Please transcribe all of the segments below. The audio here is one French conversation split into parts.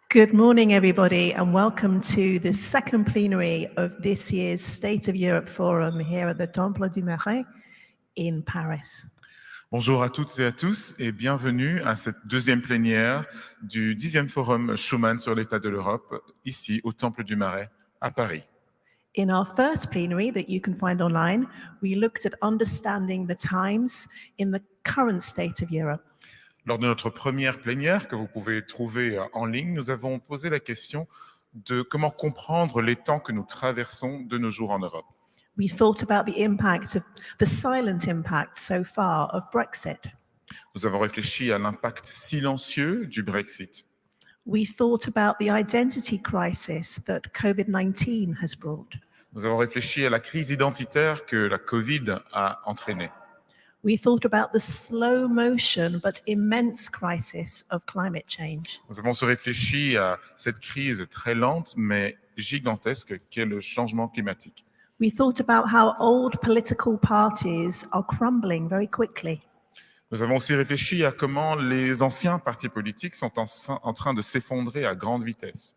Good morning, everybody, and welcome to the second plenary of this year's State of Europe Forum here at the Temple du Marais in Paris. Bonjour à toutes et à tous et bienvenue à cette deuxième plénière du 10e Forum Schuman sur l'état de l'Europe, ici au Temple du Marais, à Paris. In our first plenary that you can find online, we looked at understanding the times in the current state of Europe. Lors de notre première plénière que vous pouvez trouver en ligne, nous avons posé la question de comment comprendre les temps que nous traversons de nos jours en Europe. We thought about the silent impact so far of Brexit. Nous avons réfléchi à l'impact silencieux du Brexit. We thought about the identity crisis that COVID-19 has brought. Nous avons réfléchi à la crise identitaire que la Covid a entraînée. We thought about the slow motion but immense crisis of climate change. Nous avons aussi réfléchi à cette crise très lente mais gigantesque qu'est le changement climatique. We thought about how old political parties are crumbling very quickly. Nous avons aussi réfléchi à comment les anciens partis politiques sont en train de s'effondrer à grande vitesse.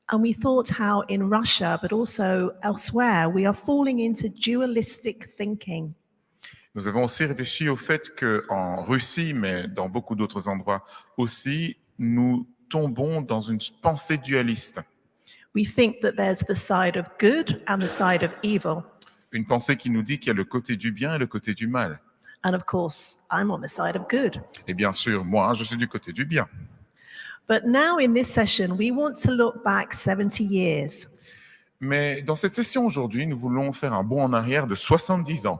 And we thought how in Russia, but also elsewhere, we are falling into dualistic thinking. Nous avons aussi réfléchi au fait qu'en Russie, mais dans beaucoup d'autres endroits aussi, nous tombons dans une pensée dualiste. We think that there's the side of good and the side of evil. Une pensée qui nous dit qu'il y a le côté du bien et le côté du mal. And of course, I'm on the side of good. Et bien sûr, moi, je suis du côté du bien. But now in this session, we want to look back 70 years. Mais dans cette session aujourd'hui, nous voulons faire un bond en arrière de 70 ans.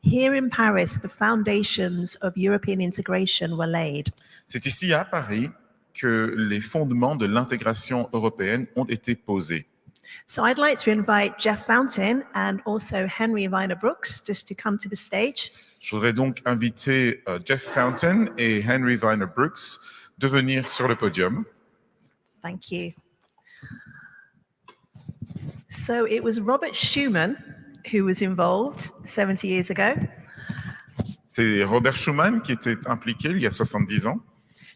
Here in Paris, the foundations of European integration were laid. C'est ici à Paris que les fondements de l'intégration européenne ont été posés. So I'd like to invite Jeff Fountain and also Henry Vyner-Brooks just to come to the stage. Je voudrais donc inviter Jeff Fountain et Henry Vyner-Brooks de venir sur le podium. Thank you. So it was Robert Schuman who was involved 70 years ago. C'est Robert Schuman qui était impliqué il y a 70 ans.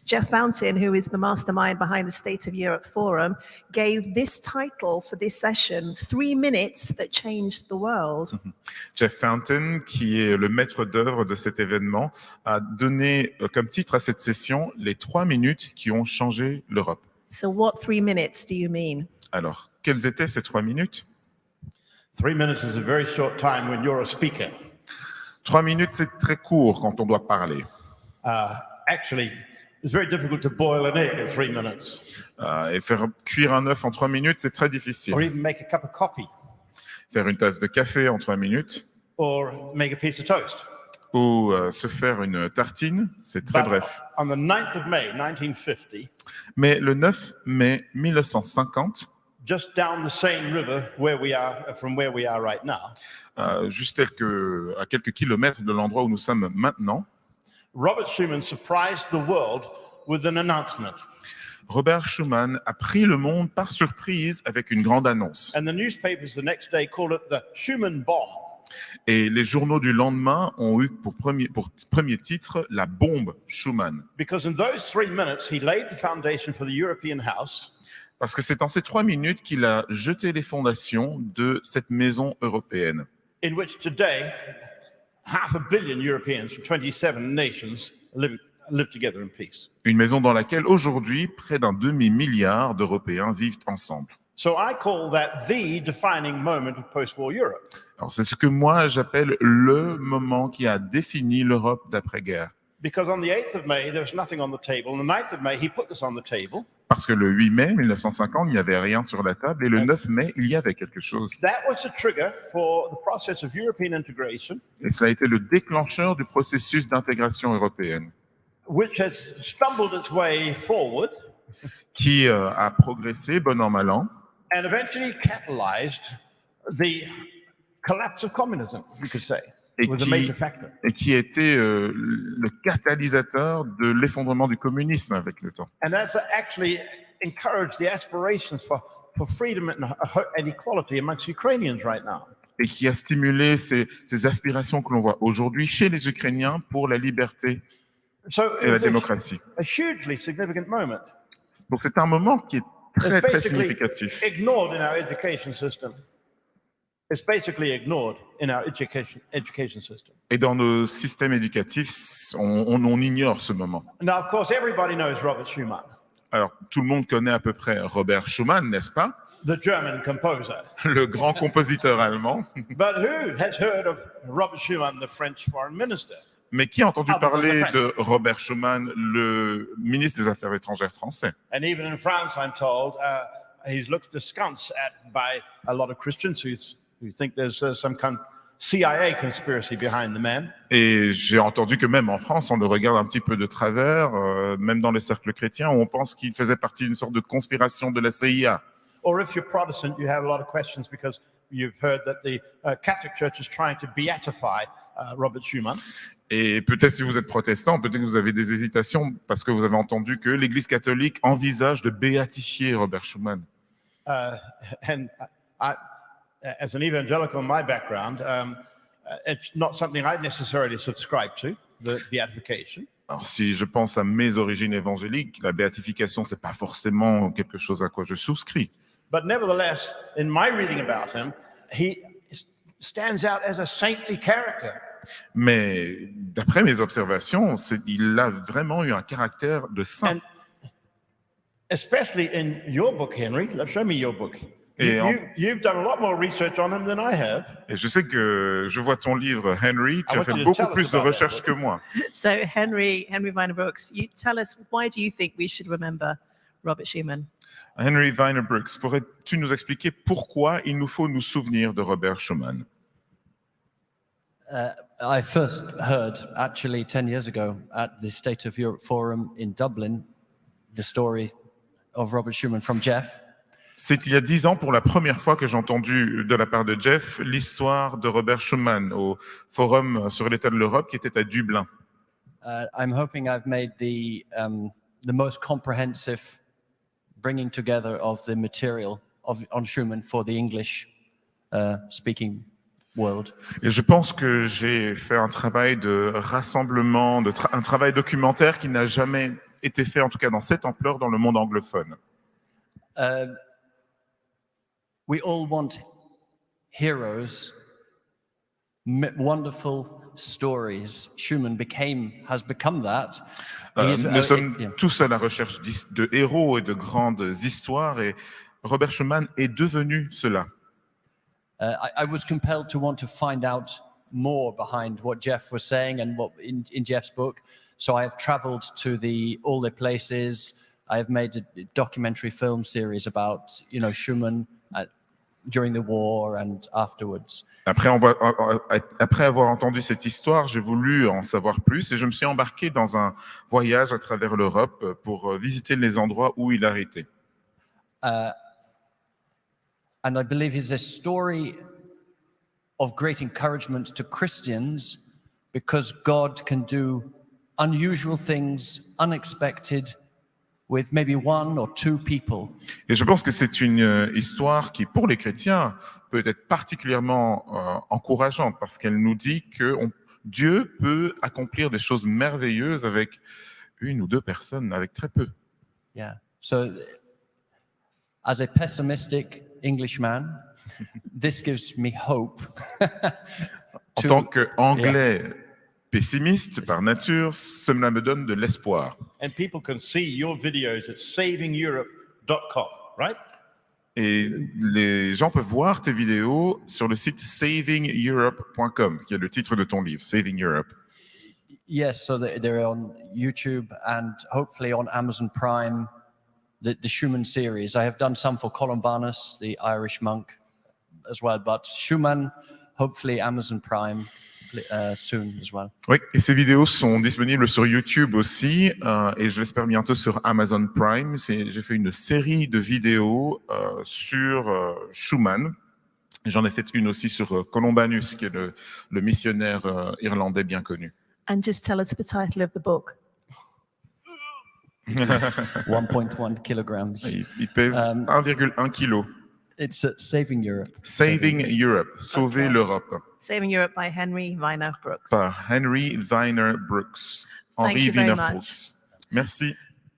Jeff Fountain, who is the mastermind behind the State of Europe Forum, gave this title for this session, 3 Minutes That Changed the World. Jeff Fountain, qui est le maître d'œuvre de cet événement, a donné comme titre à cette session les 3 minutes qui ont changé l'Europe. So what 3 minutes do you mean? Alors, quelles étaient ces 3 minutes? 3 minutes is a very short time when you're a speaker. 3 minutes, c'est très court quand on doit parler. Actually, it's very difficult to boil an egg in 3 minutes. Et faire cuire un œuf en 3 minutes, c'est très difficile. Or even make a cup of coffee. Faire une tasse de café en 3 minutes. Or make a piece of toast. Ou se faire une tartine, c'est très bref. On the 9th of May, 1950, Mais le 9 mai 1950, just down the same river from where we are right now, juste à quelques kilomètres de l'endroit où nous sommes maintenant, Robert Schuman surprised the world with an announcement. Robert Schuman a pris le monde par surprise avec une grande annonce. And the newspapers the next day called it the Schuman bomb. Et les journaux du lendemain ont eu pour premier titre la bombe Schuman. Because in those 3 minutes, he laid the foundation for the European house. Parce que c'est en ces 3 minutes qu'il a jeté les fondations de cette maison européenne. In which today, 500 million Europeans from 27 nations live together in peace. Une maison dans laquelle aujourd'hui, près d'un demi-milliard d'Européens vivent ensemble. So I call that the defining moment of post-war Europe. Alors c'est ce que moi j'appelle le moment qui a défini l'Europe d'après-guerre. Because on the 8th of May, there was nothing on the table. On the 9th of May, he put this on the table. Parce que le 8 mai 1950, il n'y avait rien sur la table, et le 9 mai, il y avait quelque chose. That was the trigger for the process of European integration. Et cela a été le déclencheur du processus d'intégration européenne. Which has stumbled its way forward. Qui a progressé, bon an, mal an. And eventually catalyzed the collapse of communism, we could say. Et qui a été le catalyseur de l'effondrement du communisme avec le temps. And that's actually encouraged the aspirations for freedom and equality amongst Ukrainians right now. Et qui a stimulé ces aspirations que l'on voit aujourd'hui chez les Ukrainiens pour la liberté et la démocratie. A hugely significant moment. Donc c'est un moment qui est très, It's très basically significatif. ignored in our education system. It's basically ignored in our education system. Et dans nos systèmes éducatifs, on ignore ce moment. Now, of course, everybody knows Robert Schuman, Alors, tout le monde connaît à peu près Robert Schuman, n'est-ce pas? the German composer. Le grand compositeur allemand. But who has heard of Robert Schuman, the French foreign minister? Mais qui a entendu Ah, parler French. de Robert Schuman, le ministre des Affaires étrangères français? And even in France, I'm told, he's looked askance at by a lot of Christians who think there's some kind of CIA conspiracy behind the man. Et j'ai entendu que même en France, on le regarde un petit peu de travers, même dans les cercles chrétiens, où on pense qu'il faisait partie d'une sorte de conspiration de la CIA. Or if you're Protestant, you have a lot of questions because you've heard that the Catholic Church is trying to beatify Robert Schuman. Et peut-être si vous êtes protestant, peut-être que vous avez des hésitations parce que vous avez entendu que l'Église catholique envisage de béatifier Robert Schuman. And I, as an evangelical in my background, it's not something I necessarily subscribe to, the beatification. Alors si je pense à mes origines évangéliques, la béatification, c'est pas forcément quelque chose à quoi je souscris. But nevertheless, in my reading about him, he stands out as a saintly character. Mais d'après mes observations, il a vraiment eu un caractère de saint. And especially in your book, Henry. Let's show me your book. Et You've done a lot more research on him than I have. Et je sais que je vois ton livre, Henry, tu I as want fait you to beaucoup tell us plus de about that recherches book. que moi. So Henry Vyner-Brooks, you tell us, why do you think we should remember Robert Schuman? Henry Vyner-Brooks, pourrais-tu nous expliquer pourquoi il nous faut nous souvenir de Robert Schuman? I first heard, actually 10 years ago, at the State of Europe Forum in Dublin, the story of Robert Schuman from Jeff. C'est il y a 10 ans, pour la première fois, que j'ai entendu de la part de Jeff l'histoire de Robert Schuman au Forum sur l'état de l'Europe qui était à Dublin. I'm hoping I've made the most comprehensive bringing together of the material on Schuman for the English speaking world. Et je pense que j'ai fait un travail de rassemblement, un travail documentaire qui n'a jamais été fait, en tout cas dans cette ampleur, dans le monde anglophone. We all want heroes, wonderful stories. Schuman has become that. Nous sommes tous à la recherche de héros et de grandes histoires, et Robert Schuman est devenu cela. I was compelled to want to find out more behind what Jeff was saying and what in Jeff's book. So I have traveled to all the places. I have made a documentary film series about, Schuman during the war and afterwards. Après avoir entendu cette histoire, j'ai voulu en savoir plus et je me suis embarqué dans un voyage à travers l'Europe pour visiter les endroits où il a été. And I believe it's a story of great encouragement to Christians because God can do unusual things, unexpected, with maybe one or two people. Et je pense que c'est une histoire qui, pour les chrétiens, peut être particulièrement encourageante parce qu'elle nous dit que Dieu peut accomplir des choses merveilleuses avec une ou deux personnes, avec très peu. Yeah. So, as a pessimistic Englishman, this gives me hope. En tant qu'anglais pessimiste par nature, cela me donne de l'espoir. And people can see your videos at savingeurope.com, right? Et les gens peuvent voir tes vidéos sur le site savingeurope.com, qui est le titre de ton livre, Saving Europe. Yes, so they're on YouTube and hopefully on Amazon Prime, the Schumann series. I have done some for Columbanus, the Irish monk, as well, but Schumann, hopefully Amazon Prime soon as well. Oui, et ces vidéos sont disponibles sur YouTube aussi, et je l'espère bientôt sur Amazon Prime. J'ai fait une série de vidéos sur Schuman. J'en ai fait une aussi sur Columbanus, qui est le missionnaire irlandais bien connu. And just tell us the title of the book. 1.1 kilograms. Il pèse 1,1 kg. It's Saving Europe. Saving Europe, Sauver l'Europe. Saving Europe by Henry Vyner-Brooks. Par Henry Vyner-Brooks. Thank Henry you very Vyner-Brooks. Merci.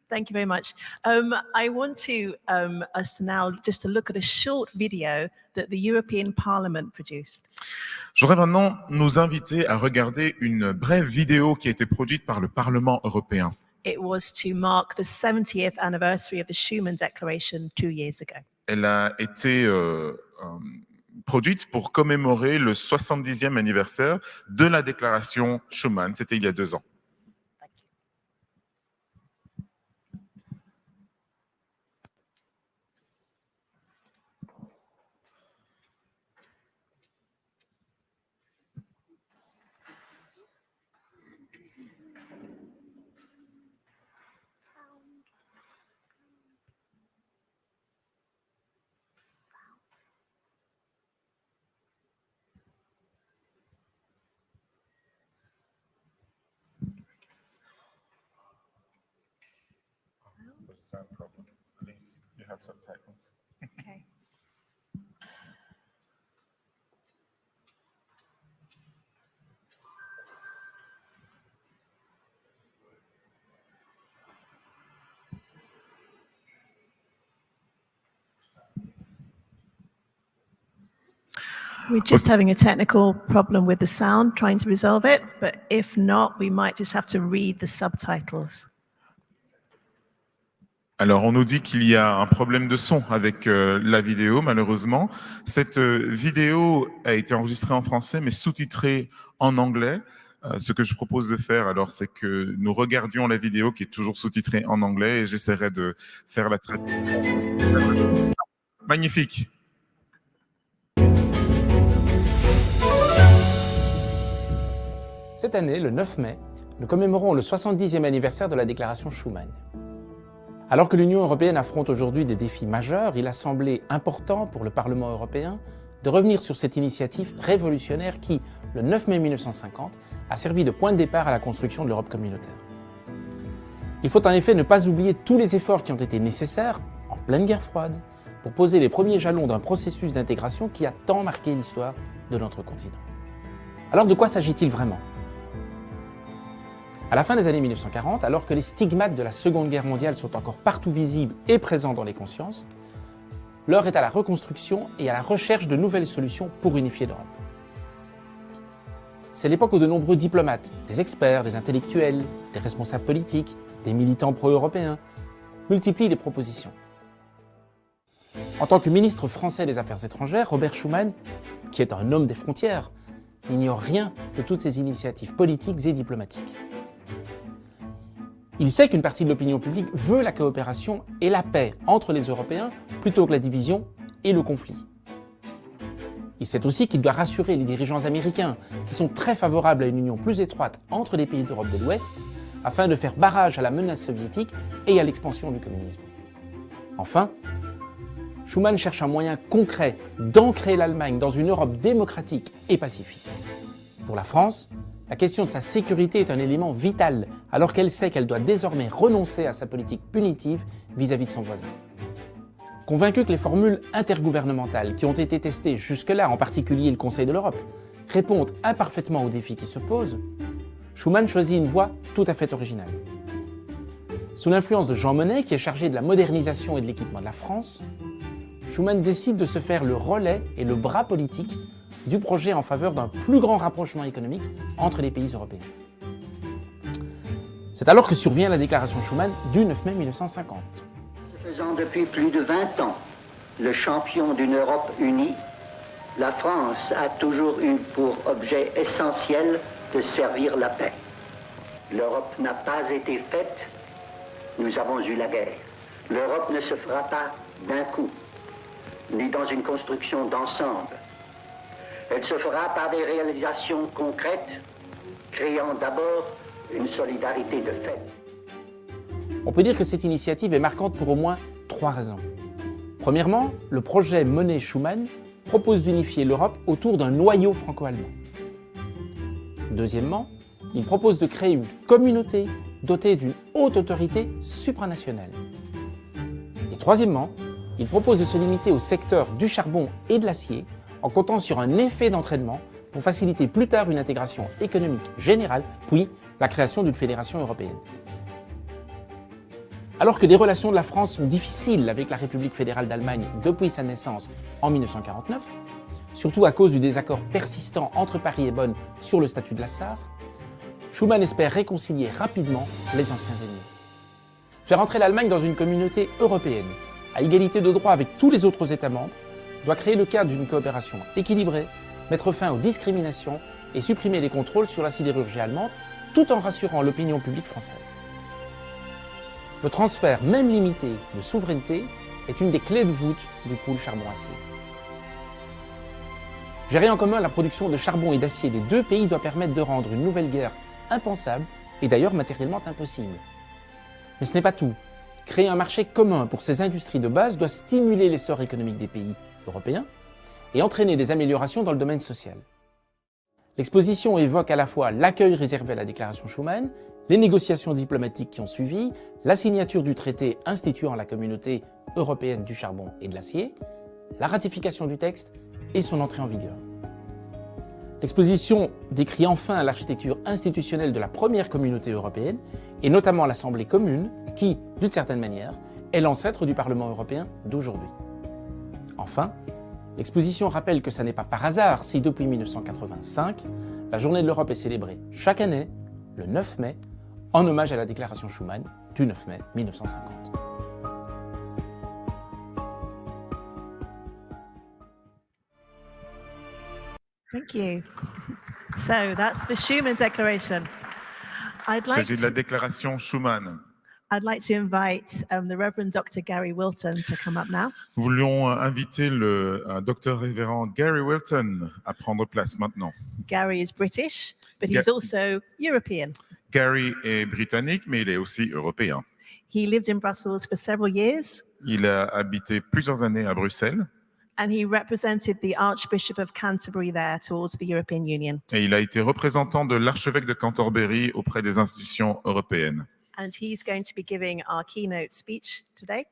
Thank you very much. I want to us now just to look at a short video that the European Parliament produced. Je voudrais maintenant nous inviter à regarder une brève vidéo qui a été produite par le Parlement européen. It was to mark the 70th anniversary of the Schuman Declaration 2 years ago. Elle a été produite pour commémorer le 70e anniversaire de la déclaration Schuman. C'était il y a 2 ans. Sound problem. At least you have subtitles. Okay. We're just having a technical problem with the sound, trying to resolve it, but if not, we might just have to read the subtitles. Alors, on nous dit qu'il y a un problème de son avec la vidéo, malheureusement. Cette vidéo a été enregistrée en français, mais sous-titrée en anglais. Ce que je propose de faire, alors, c'est que nous regardions la vidéo qui est toujours sous-titrée en anglais et j'essaierai de faire la traduction. Magnifique. Cette année, le 9 mai, nous commémorons le 70e anniversaire de la déclaration Schuman. Alors que l'Union européenne affronte aujourd'hui des défis majeurs, il a semblé important pour le Parlement européen de revenir sur cette initiative révolutionnaire qui, le 9 mai 1950, a servi de point de départ à la construction de l'Europe communautaire. Il faut en effet ne pas oublier tous les efforts qui ont été nécessaires, en pleine guerre froide, pour poser les premiers jalons d'un processus d'intégration qui a tant marqué l'histoire de notre continent. Alors de quoi s'agit-il vraiment ? À la fin des années 1940, alors que les stigmates de la Seconde Guerre mondiale sont encore partout visibles et présents dans les consciences, l'heure est à la reconstruction et à la recherche de nouvelles solutions pour unifier l'Europe. C'est l'époque où de nombreux diplomates, des experts, des intellectuels, des responsables politiques, des militants pro-européens multiplient les propositions. En tant que ministre français des Affaires étrangères, Robert Schuman, qui est un homme des frontières, n'ignore rien de toutes ces initiatives politiques et diplomatiques. Il sait qu'une partie de l'opinion publique veut la coopération et la paix entre les Européens plutôt que la division et le conflit. Il sait aussi qu'il doit rassurer les dirigeants américains qui sont très favorables à une union plus étroite entre les pays d'Europe de l'Ouest afin de faire barrage à la menace soviétique et à l'expansion du communisme. Enfin, Schuman cherche un moyen concret d'ancrer l'Allemagne dans une Europe démocratique et pacifique. Pour la France, la question de sa sécurité est un élément vital, alors qu'elle sait qu'elle doit désormais renoncer à sa politique punitive vis-à-vis de son voisin. Convaincu que les formules intergouvernementales qui ont été testées jusque-là, en particulier le Conseil de l'Europe, répondent imparfaitement aux défis qui se posent, Schuman choisit une voie tout à fait originale. Sous l'influence de Jean Monnet, qui est chargé de la modernisation et de l'équipement de la France, Schuman décide de se faire le relais et le bras politique du projet en faveur d'un plus grand rapprochement économique entre les pays européens. C'est alors que survient la déclaration Schuman du 9 mai 1950. Se faisant depuis plus de 20 ans le champion d'une Europe unie, la France a toujours eu pour objet essentiel de servir la paix. L'Europe n'a pas été faite, nous avons eu la guerre. L'Europe ne se fera pas d'un coup, ni dans une construction d'ensemble. Elle se fera par des réalisations concrètes, créant d'abord une solidarité de fait. On peut dire que cette initiative est marquante pour au moins 3 raisons. Premièrement, le projet Monnet-Schuman propose d'unifier l'Europe autour d'un noyau franco-allemand. Deuxièmement, il propose de créer une communauté dotée d'une haute autorité supranationale. Et troisièmement, il propose de se limiter au secteur du charbon et de l'acier en comptant sur un effet d'entraînement pour faciliter plus tard une intégration économique générale, puis la création d'une fédération européenne. Alors que les relations de la France sont difficiles avec la République fédérale d'Allemagne depuis sa naissance en 1949, surtout à cause du désaccord persistant entre Paris et Bonn sur le statut de la Sarre, Schuman espère réconcilier rapidement les anciens ennemis. Faire entrer l'Allemagne dans une communauté européenne, à égalité de droit avec tous les autres États membres, doit créer le cadre d'une coopération équilibrée, mettre fin aux discriminations et supprimer les contrôles sur la sidérurgie allemande, tout en rassurant l'opinion publique française. Le transfert, même limité, de souveraineté est une des clés de voûte du pool charbon-acier. Gérer en commun la production de charbon et d'acier des deux pays doit permettre de rendre une nouvelle guerre impensable et d'ailleurs matériellement impossible. Mais ce n'est pas tout. Créer un marché commun pour ces industries de base doit stimuler l'essor économique des pays européens et entraîner des améliorations dans le domaine social. L'exposition évoque à la fois l'accueil réservé à la déclaration Schuman, les négociations diplomatiques qui ont suivi, la signature du traité instituant la communauté européenne du charbon et de l'acier, la ratification du texte et son entrée en vigueur. L'exposition décrit enfin l'architecture institutionnelle de la première communauté européenne, et notamment l'Assemblée commune, qui, d'une certaine manière, est l'ancêtre du Parlement européen d'aujourd'hui. Enfin, l'exposition rappelle que ce n'est pas par hasard si, depuis 1985, la Journée de l'Europe est célébrée chaque année, le 9 mai, en hommage à la déclaration Schuman du 9 mai 1950. Thank you. So that's the Schuman Declaration. Il s'agit de la déclaration Schuman. I'd like to invite the Reverend Dr. Gary Wilton to come up now. Nous voulions inviter le docteur révérend Gary Wilton à prendre place maintenant. Gary is British, but he's also European. Gary est britannique, mais il est aussi européen. He lived in Brussels for several years. Il a habité plusieurs années à Bruxelles. And he represented the Archbishop of Canterbury there towards the European Union. Et il a été représentant de l'archevêque de Canterbury auprès des institutions européennes. And he's going to be giving our keynote speech today.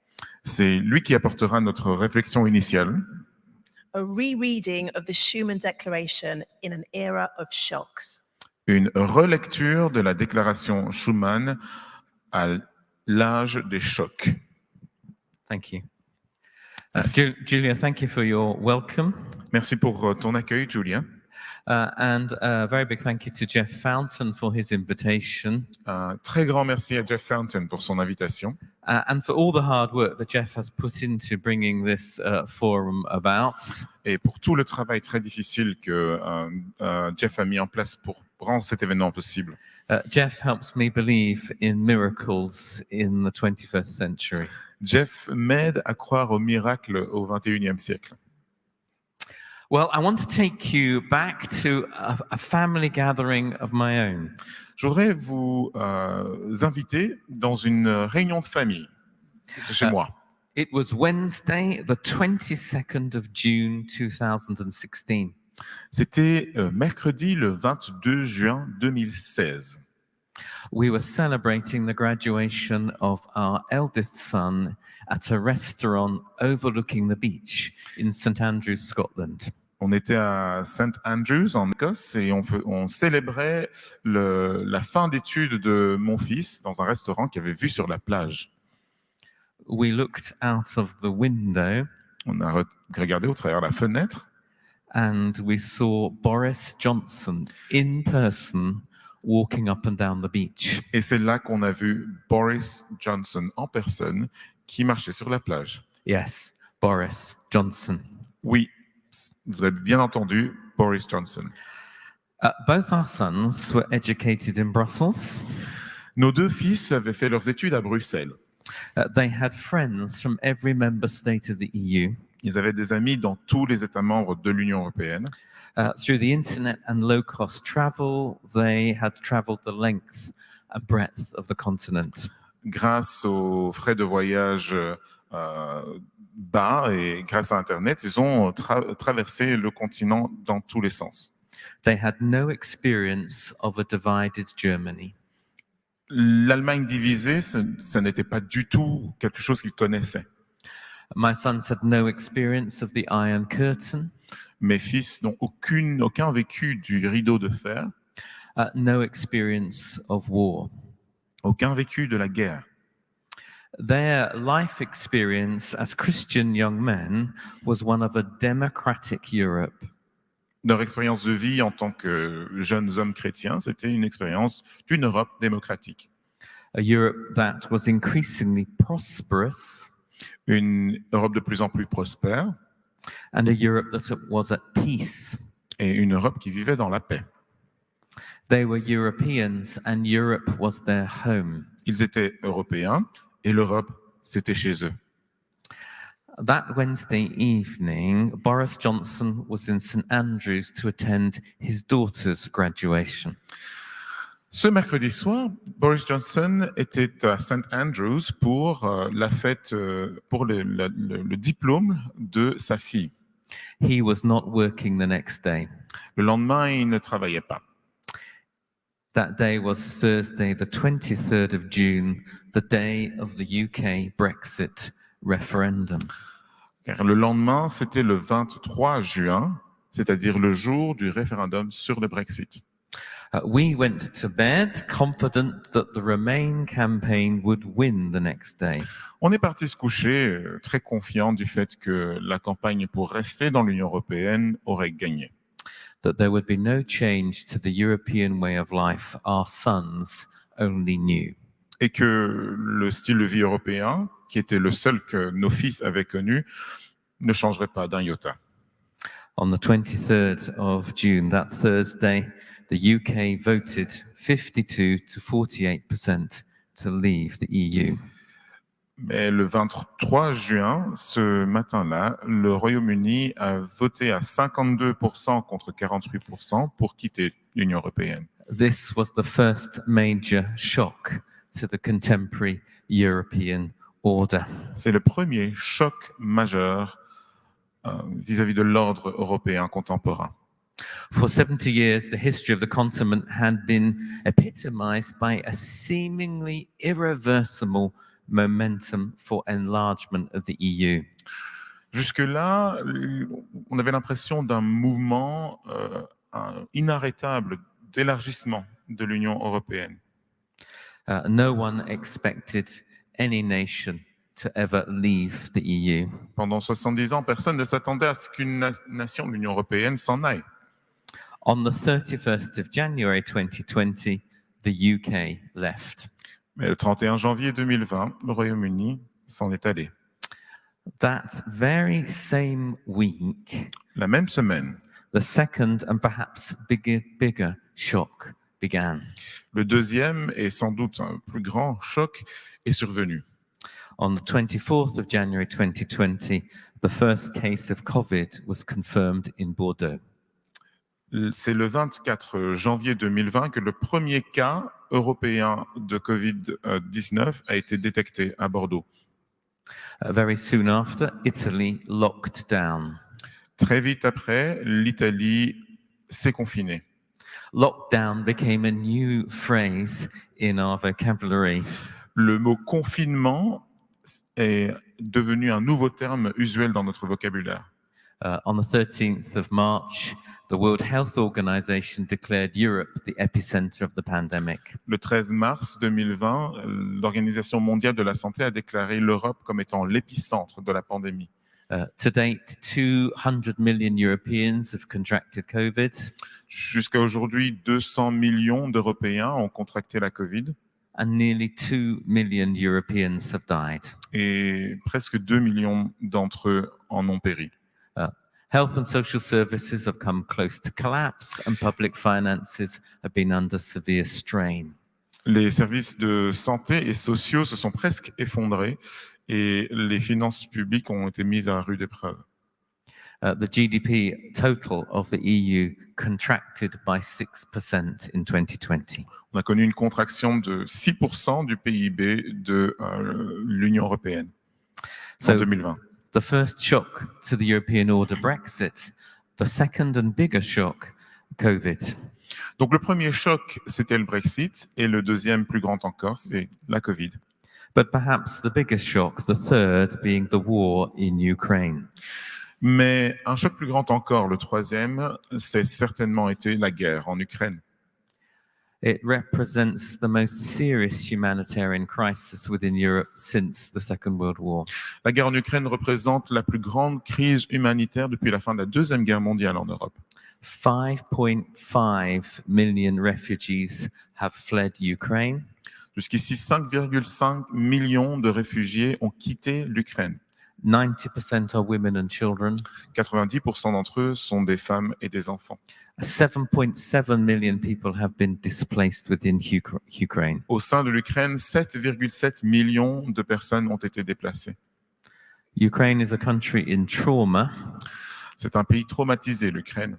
C'est lui qui apportera notre réflexion initiale. A rereading of the Schuman Declaration in an era of shocks. Une relecture de la déclaration Schuman à l'âge des chocs. Thank you. Julia, thank you for your welcome. Merci pour ton accueil, Julia. And a very big thank you to Jeff Fountain for his invitation. Un très grand merci à Jeff Fountain pour son invitation. And for all the hard work that Jeff has put into bringing this forum about. Et pour tout le travail très difficile que Jeff a mis en place pour rendre cet événement possible. Jeff helps me believe in miracles in the 21st century. Jeff m'aide à croire aux miracles au 21e siècle. Well, I want to take you back to a family gathering of my own. Je voudrais vous inviter dans une réunion de famille chez moi. It was Wednesday, the 22nd of June 2016. C'était mercredi le 22 juin 2016. We were celebrating the graduation of our eldest son at a restaurant overlooking the beach in St Andrews, Scotland. On était à St Andrews en Écosse et on célébrait la fin d'études de mon fils dans un restaurant qui avait vue sur la plage. We looked out of the window. On a regardé au travers la fenêtre. And we saw Boris Johnson in person walking up and down the beach. Et c'est là qu'on a vu Boris Johnson en personne qui marchait sur la plage. Yes, Boris Johnson. Oui, vous avez bien entendu, Boris Johnson. Both our sons were educated in Brussels. Nos deux fils avaient fait leurs études à Bruxelles. They had friends from every member state of the EU. Ils avaient des amis dans tous les États membres de l'Union européenne. Through the internet and low-cost travel, they had traveled the length and breadth of the continent. Grâce aux frais de voyage bas et grâce à Internet, ils ont traversé le continent dans tous les sens. They had no experience of a divided Germany. L'Allemagne divisée, ce n'était pas du tout quelque chose qu'ils connaissaient. My sons had no experience of the Iron Curtain. Mes fils n'ont aucun vécu du rideau de fer. No experience of war. Aucun vécu de la guerre. Their life experience as Christian young men was one of a democratic Europe. Leur expérience de vie en tant que jeunes hommes chrétiens, c'était une expérience d'une Europe démocratique. A Europe that was increasingly prosperous, Une Europe de plus en plus prospère and a Europe that was at peace. et une Europe qui vivait dans la paix. They were Europeans and Europe was their home. Ils étaient européens et l'Europe, c'était chez eux. That Wednesday evening, Boris Johnson was in St Andrews to attend his daughter's graduation. Ce mercredi soir, Boris Johnson était à St Andrews pour la fête, pour le diplôme de sa fille. He was not working the next day. Le lendemain, il ne travaillait pas. That day was Thursday, the 23rd of June, the day of the UK Brexit referendum. Car le lendemain, c'était le 23 juin, c'est-à-dire le jour du référendum sur le Brexit. We went to bed confident that the Remain campaign would win the next day. On est parti se coucher très confiant du fait que la campagne pour rester dans l'Union européenne aurait gagné. That there would be no change to the European way of life our sons only knew. Et que le style de vie européen, qui était le seul que nos fils avaient connu, ne changerait pas d'un iota. On the 23rd of June, that Thursday, the UK voted 52 to 48% to leave the EU. Mais le 23 juin, ce matin-là, le Royaume-Uni a voté à 52% contre 48% pour quitter l'Union européenne. This was the first major shock to the contemporary European order. C'est le premier choc majeur vis-à-vis de l'ordre européen contemporain. For 70 years, the history of the continent had been epitomized by a seemingly irreversible momentum for enlargement of the EU. Jusque-là, on avait l'impression d'un mouvement inarrêtable d'élargissement de l'Union européenne. No one expected any nation to ever leave the EU. Pendant 70 ans, personne ne s'attendait à ce qu'une nation de l'Union européenne s'en aille. On the 31st of January 2020, the UK left. Mais le 31 janvier 2020, le Royaume-Uni s'en est allé. That very same week, La même semaine, the second and perhaps bigger shock began. le deuxième et sans doute un plus grand choc est survenu. On the 24th of January 2020, the first case of COVID was confirmed in Bordeaux. C'est le 24 janvier 2020 que le premier cas européen de Covid-19 a été détecté à Bordeaux. Very soon after, Italy locked down. Très vite après, l'Italie s'est confinée. Lockdown became a new phrase in our vocabulary. Le mot confinement est devenu un nouveau terme usuel dans notre vocabulaire. On the 13th of March, the World Health Organization declared Europe the epicenter of the pandemic. Le 13 mars 2020, l'Organisation mondiale de la santé a déclaré l'Europe comme étant l'épicentre de la pandémie. To date, 200 million Europeans have contracted COVID. Jusqu'à aujourd'hui, 200 millions d'Européens ont contracté la Covid And nearly 2 million Europeans have died. et presque 2 millions d'entre eux en ont péri. Health and social services have come close to collapse and public finances have been under severe strain. Les services de santé et sociaux se sont presque effondrés et les finances publiques ont été mises à rude épreuve. The GDP total of the EU contracted by 6% in 2020. On a connu une contraction de 6% du PIB de l'Union européenne en So 2020. the first shock to the European order, Brexit. The second and bigger shock, COVID. Donc le premier choc, c'était le Brexit, et le deuxième, plus grand encore, c'est la Covid. But perhaps the biggest shock, the third, being the war in Ukraine. Mais un choc plus grand encore, le troisième, c'est certainement été la guerre en Ukraine. It represents the most serious humanitarian crisis within Europe since the Second World War. La guerre en Ukraine représente la plus grande crise humanitaire depuis la fin de la Deuxième Guerre mondiale en Europe. 5.5 million refugees have fled Ukraine. Jusqu'ici, 5,5 millions de réfugiés ont quitté l'Ukraine. 90% are women and children. 90% d'entre eux sont des femmes et des enfants. 7.7 million people have been displaced within Ukraine. Au sein de l'Ukraine, 7,7 millions de personnes ont été déplacées. Ukraine is a country in trauma, C'est un pays traumatisé, l'Ukraine.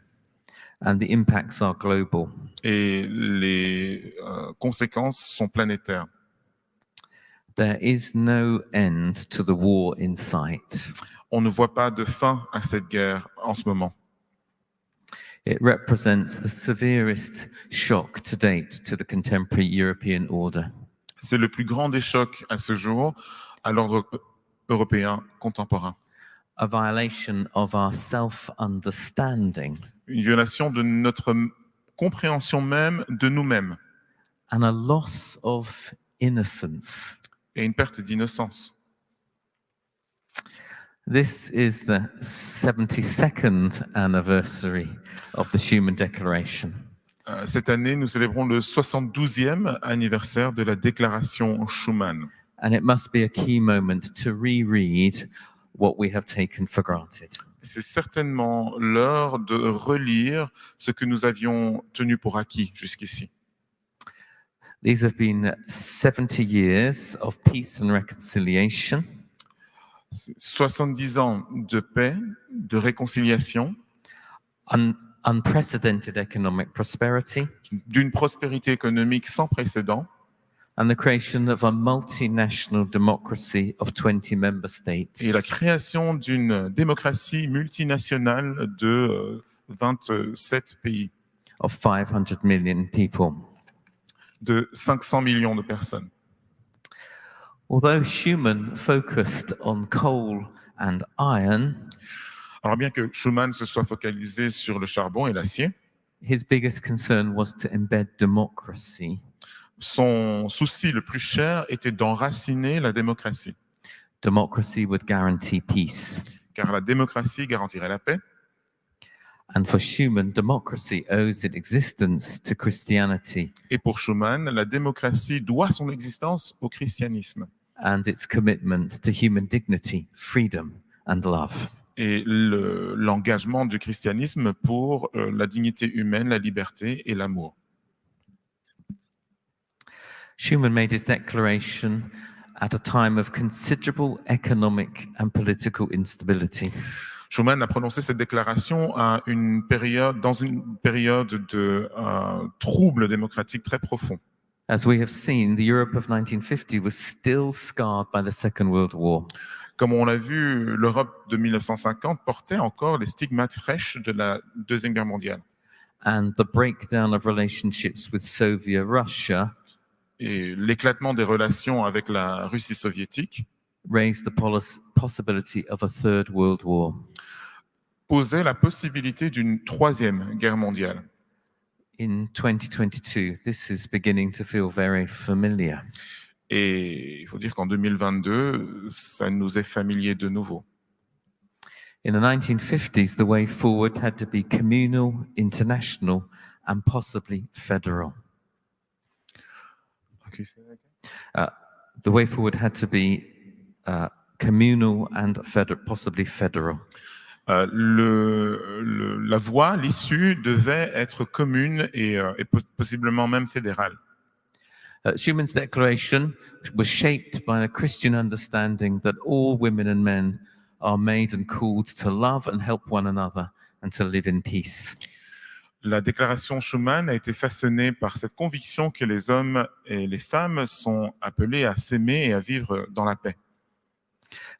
and the impacts are global. Et les conséquences sont planétaires. There is no end to the war in sight. On ne voit pas de fin à cette guerre en ce moment. It represents the severest shock to date to the contemporary European order. C'est le plus grand des chocs à ce jour à l'ordre européen contemporain. A violation of our self-understanding Une violation de notre compréhension même de nous-mêmes and a loss of innocence. et une perte d'innocence. This is the 72nd anniversary of the Schuman Declaration. Cette année, nous célébrons le 72e anniversaire de la déclaration Schuman. And it must be a key moment to reread what we have taken for granted. C'est certainement l'heure de relire ce que nous avions tenu pour acquis jusqu'ici. These have been 70 years of peace and reconciliation, 70 ans de paix, de réconciliation, unprecedented economic prosperity, d'une prospérité économique sans précédent, and the creation of a multinational democracy of 20 member states. et la création d'une démocratie multinationale de 27 pays, Of 500 million people. de 500 millions de personnes. Although Schuman focused on coal and iron, Alors bien que Schuman se soit focalisé sur le charbon et l'acier, his biggest concern was to embed democracy. son souci le plus cher était d'enraciner la démocratie, Democracy would guarantee peace. car la démocratie garantirait la paix. And for Schuman, democracy owes its existence to Christianity Et pour Schuman, la démocratie doit son existence au christianisme and its commitment to human dignity, freedom, and love. et l'engagement du christianisme pour la dignité humaine, la liberté et l'amour. Schuman made his declaration at a time of considerable economic and political instability. Schuman a prononcé cette déclaration dans une période de trouble démocratique très profond. As we have seen, the Europe of 1950 was still scarred by the Second World War. Comme on l'a vu, l'Europe de 1950 portait encore les stigmates fraîches de la Deuxième Guerre mondiale. And the breakdown of relationships with Soviet Russia Et l'éclatement des relations avec la Russie soviétique raised the possibility of a Third World War. posait la possibilité d'une troisième guerre mondiale. In 2022, this is beginning to feel very familiar. Et il faut dire qu'en 2022, ça nous est familier de nouveau. In the 1950s, the way forward had to be communal, international, and possibly federal. The way forward had to be communal and possibly federal. La voie, l'issue devait être commune et possiblement même fédérale. Schuman's declaration was shaped by a Christian understanding that all women and men are made and called to love and help one another and to live in peace. La déclaration Schuman a été façonnée par cette conviction que les hommes et les femmes sont appelés à s'aimer et à vivre dans la paix.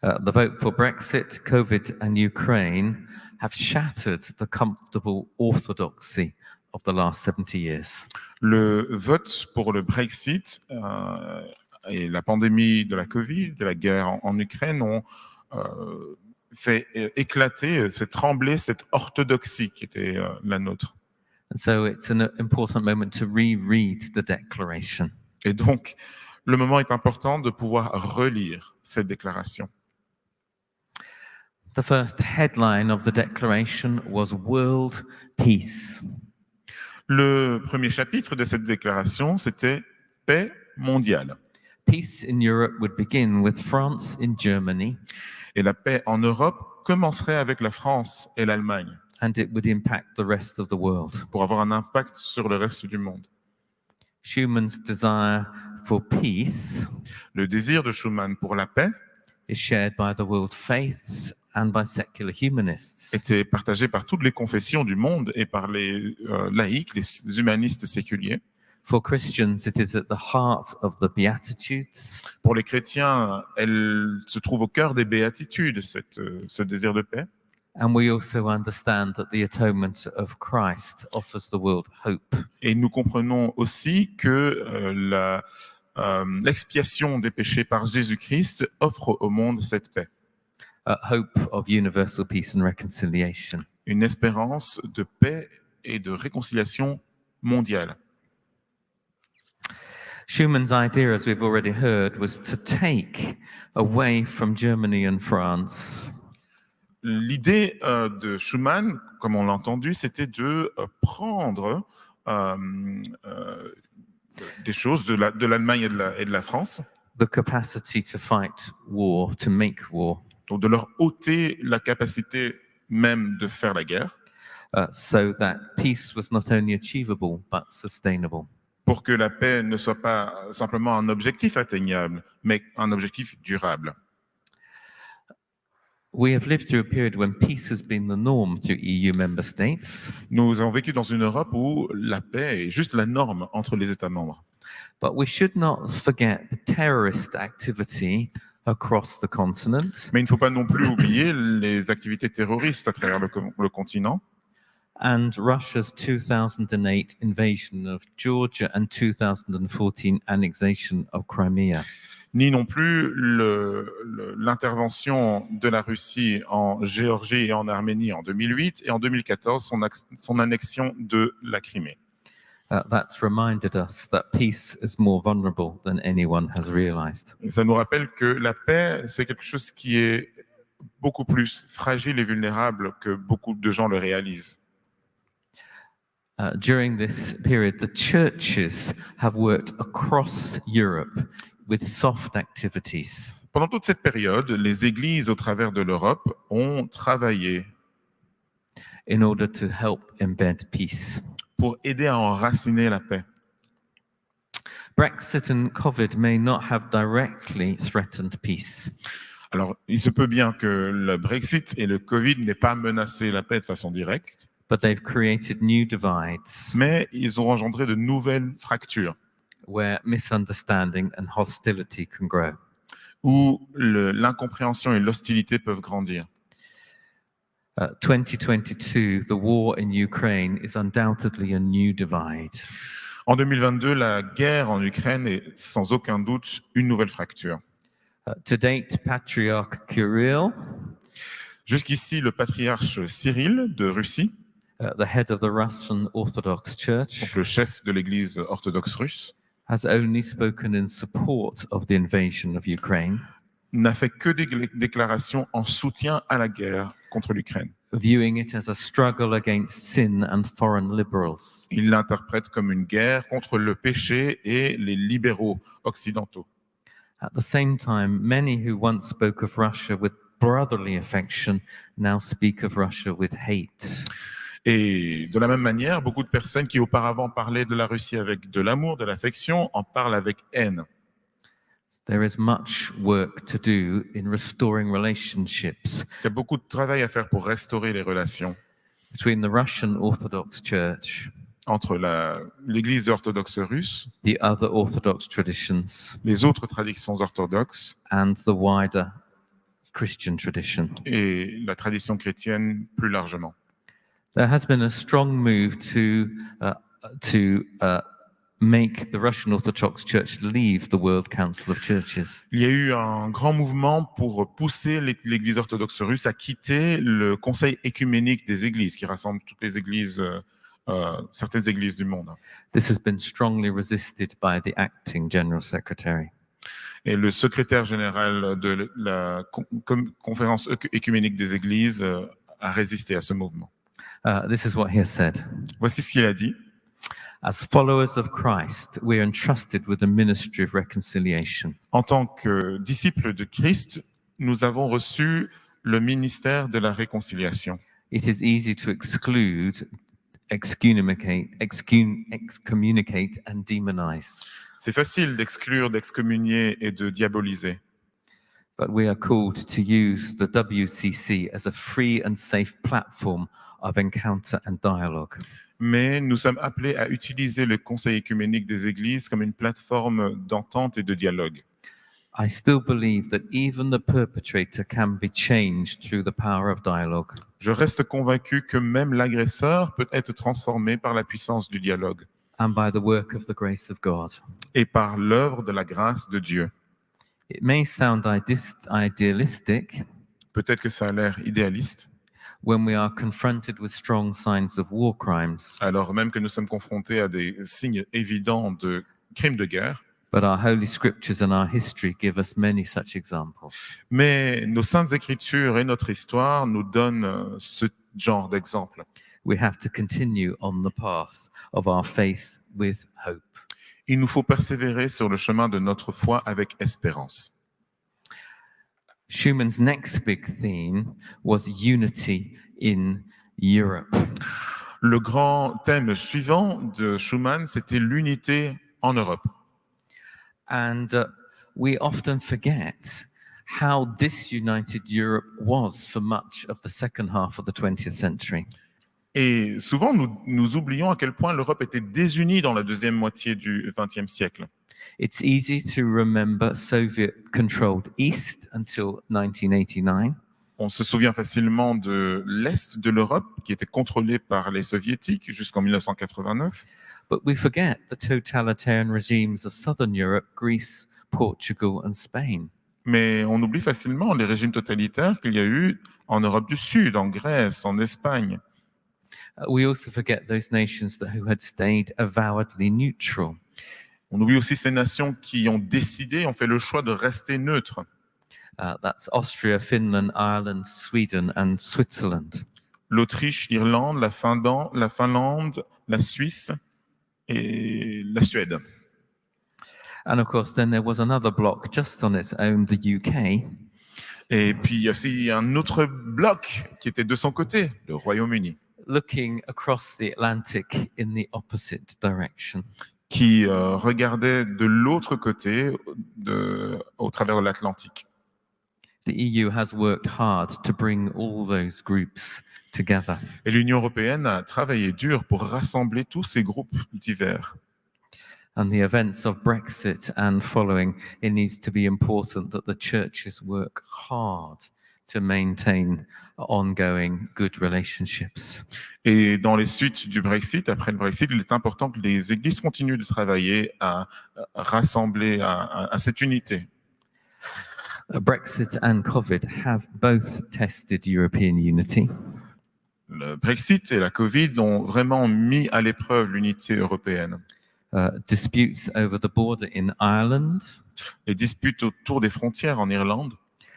The vote for Brexit, COVID, and Ukraine have shattered the comfortable orthodoxy of the last 70 years. Le vote pour le Brexit et la pandémie de la Covid, de la guerre en Ukraine ont fait éclater, fait trembler cette orthodoxie qui était la nôtre. And so it's an important moment to reread the declaration. Et donc, le moment est important de pouvoir relire cette déclaration. The first headline of the declaration was World Peace. Le premier chapitre de cette déclaration, c'était « Paix mondiale ». Peace in Europe would begin with France in Germany, Et la paix en Europe commencerait avec la France et l'Allemagne and it would impact the rest of the world. pour avoir un impact sur le reste du monde. Schumann's desire for peace Le désir de Schuman pour la paix is shared by the world faiths and by secular humanists. était partagé par toutes les confessions du monde et par les laïcs, les humanistes séculiers. For Christians, it is at the heart of the Beatitudes, Pour les chrétiens, elle se trouve au cœur des béatitudes, ce désir de paix. and we also understand that the atonement of Christ offers the world hope. Et nous comprenons aussi que l'expiation des péchés par Jésus-Christ offre au monde cette paix, Hope of universal peace and reconciliation. une espérance de paix et de réconciliation mondiale. Schumann's idea, as we've already heard, was to take away from Germany and France L'idée de Schuman, comme on l'a entendu, c'était de prendre des choses de l'Allemagne et de la France, the capacity to fight war, to make war, donc de leur ôter la capacité même de faire la guerre, so that peace was not only achievable but sustainable. pour que la paix ne soit pas simplement un objectif atteignable, mais un objectif durable. We have lived through a period when peace has been the norm through EU member states, Nous avons vécu dans une Europe où la paix est juste la norme entre les États membres. but we should not forget the terrorist activity across the continent Mais il ne faut pas non plus oublier les activités terroristes à travers le continent and Russia's 2008 invasion of Georgia and 2014 annexation of Crimea. ni non plus l'intervention de la Russie en Géorgie et en Arménie en 2008 et en 2014 son annexion de la Crimée. That's reminded us that peace is more vulnerable than anyone has realized. Et ça nous rappelle que la paix, c'est quelque chose qui est beaucoup plus fragile et vulnérable que beaucoup de gens le réalisent. During this period, the churches have worked across Europe with soft activities. Pendant toute cette période, les églises au travers de l'Europe ont travaillé In order to help embed peace. pour aider à enraciner la paix. Brexit and COVID may not have directly threatened peace, Alors, il se peut bien que le Brexit et le Covid n'aient pas menacé la paix de façon directe, but they've created new divides mais ils ont engendré de nouvelles fractures where misunderstanding and hostility can grow. où l'incompréhension et l'hostilité peuvent grandir. 2022, the war in Ukraine is undoubtedly a new divide. En 2022, la guerre en Ukraine est sans aucun doute une nouvelle fracture. To date, Patriarch Kirill, Jusqu'ici, le patriarche Cyril de Russie, the head of the Russian Orthodox Church, donc le chef de l'Église orthodoxe russe, has only spoken in support of the invasion of Ukraine, n'a fait que des déclarations en soutien à la guerre contre l'Ukraine. viewing it as a struggle against sin and foreign liberals. Il l'interprète comme une guerre contre le péché et les libéraux occidentaux. At the same time, many who once spoke of Russia with brotherly affection now speak of Russia with hate. Et de la même manière, beaucoup de personnes qui auparavant parlaient de la Russie avec de l'amour, de l'affection, en parlent avec haine. There is much work to do in restoring relationships Il y a beaucoup de travail à faire pour restaurer les relations between the Russian Orthodox Church, entre l'Église orthodoxe russe, the other Orthodox traditions, les autres traditions orthodoxes and the wider Christian tradition. et la tradition chrétienne plus largement. There has been a strong move to make the Russian Orthodox Church leave the World Council of Churches. Il y a eu un grand mouvement pour pousser l'Église orthodoxe russe à quitter le Conseil écuménique des Églises, qui rassemble toutes les Églises certaines églises du monde. This has been strongly resisted by the acting General Secretary. Et le secrétaire général de la conférence écuménique des églises a résisté à ce mouvement. This is what he has said. Voici ce qu'il a dit. As followers of Christ, we are entrusted with the ministry of reconciliation. En tant que disciples de Christ, nous avons reçu le ministère de la réconciliation. It is easy to exclude, excommunicate, and demonize. C'est facile d'exclure, d'excommunier et de diaboliser. But we are called to use the WCC as a free and safe platform of encounter and dialogue. Mais nous sommes appelés à utiliser le Conseil écuménique des Églises comme une plateforme d'entente et de dialogue. I still believe that even the perpetrator can be changed through the power of dialogue. Je reste convaincu que même l'agresseur peut être transformé par la puissance du dialogue And by the work of the grace of God. et par l'œuvre de la grâce de Dieu. It may sound idealistic Peut-être que ça a l'air idéaliste, when we are confronted with strong signs of war crimes, alors même que nous sommes confrontés à des signes évidents de crimes de guerre. but our holy scriptures and our history give us many such examples. Mais nos saintes écritures et notre histoire nous donnent ce genre d'exemple. We have to continue on the path of our faith with hope. Il nous faut persévérer sur le chemin de notre foi avec espérance. Schumann's next big theme was unity in Europe. Le grand thème suivant de Schuman, c'était l'unité en Europe. And we often forget how disunited Europe was for much of the second half of the 20th century. Et souvent, nous oublions à quel point l'Europe était désunie dans la deuxième moitié du XXe siècle. It's easy to remember Soviet-controlled East until 1989. On se souvient facilement de l'Est de l'Europe, qui était contrôlé par les Soviétiques jusqu'en 1989. But we forget the totalitarian regimes of Southern Europe, Greece, Portugal, and Spain. Mais on oublie facilement les régimes totalitaires qu'il y a eu en Europe du Sud, en Grèce, en Espagne. We also forget those nations who had stayed avowedly neutral. On oublie aussi ces nations qui ont décidé, ont fait le choix de rester neutres. That's Austria, Finland, Ireland, Sweden, and Switzerland. L'Autriche, l'Irlande, la Finlande, la Suisse et la Suède. And of course, then there was another bloc just on its own, the UK. Et puis il y a aussi un autre bloc qui était de son côté, le Royaume-Uni, Looking across the Atlantic in the opposite direction. qui regardait de l'autre côté, au travers de l'Atlantique. The EU has worked hard to bring all those groups together. Et l'Union européenne a travaillé dur pour rassembler tous ces groupes divers. And the events of Brexit and following, it needs to be important that the churches work hard to maintain ongoing good relationships. Et dans les suites du Brexit, après le Brexit, il est important que les églises continuent de travailler à rassembler à cette unité. Brexit and COVID have both tested European unity. Le Brexit et la Covid ont vraiment mis à l'épreuve l'unité européenne. Disputes over the border in Ireland Les disputes autour des frontières en Irlande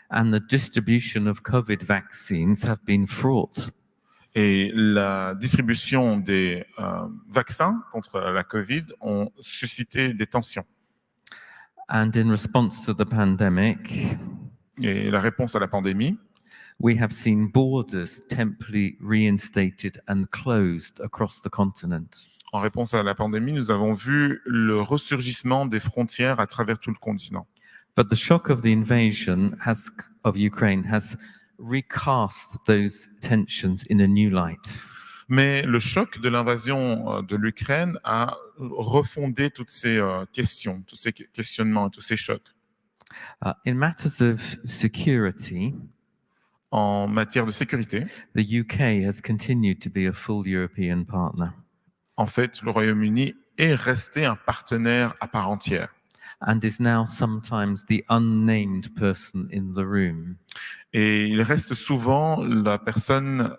and the distribution of COVID vaccines have been fraught. et la distribution des vaccins contre la Covid ont suscité des tensions. And in response to the pandemic, Et la réponse à la pandémie, we have seen borders temporarily reinstated and closed across the continent. en réponse à la pandémie, nous avons vu le ressurgissement des frontières à travers tout le continent. But the shock of the invasion of Ukraine has recast those tensions in a new light. Mais le choc de l'invasion de l'Ukraine a refondé toutes ces questions, tous ces questionnements, tous ces chocs. In matters of security, En matière de sécurité, the UK has continued to be a full European partner. en fait, le Royaume-Uni est resté un partenaire à part entière. and is now sometimes the unnamed person in the room. Et il reste souvent la personne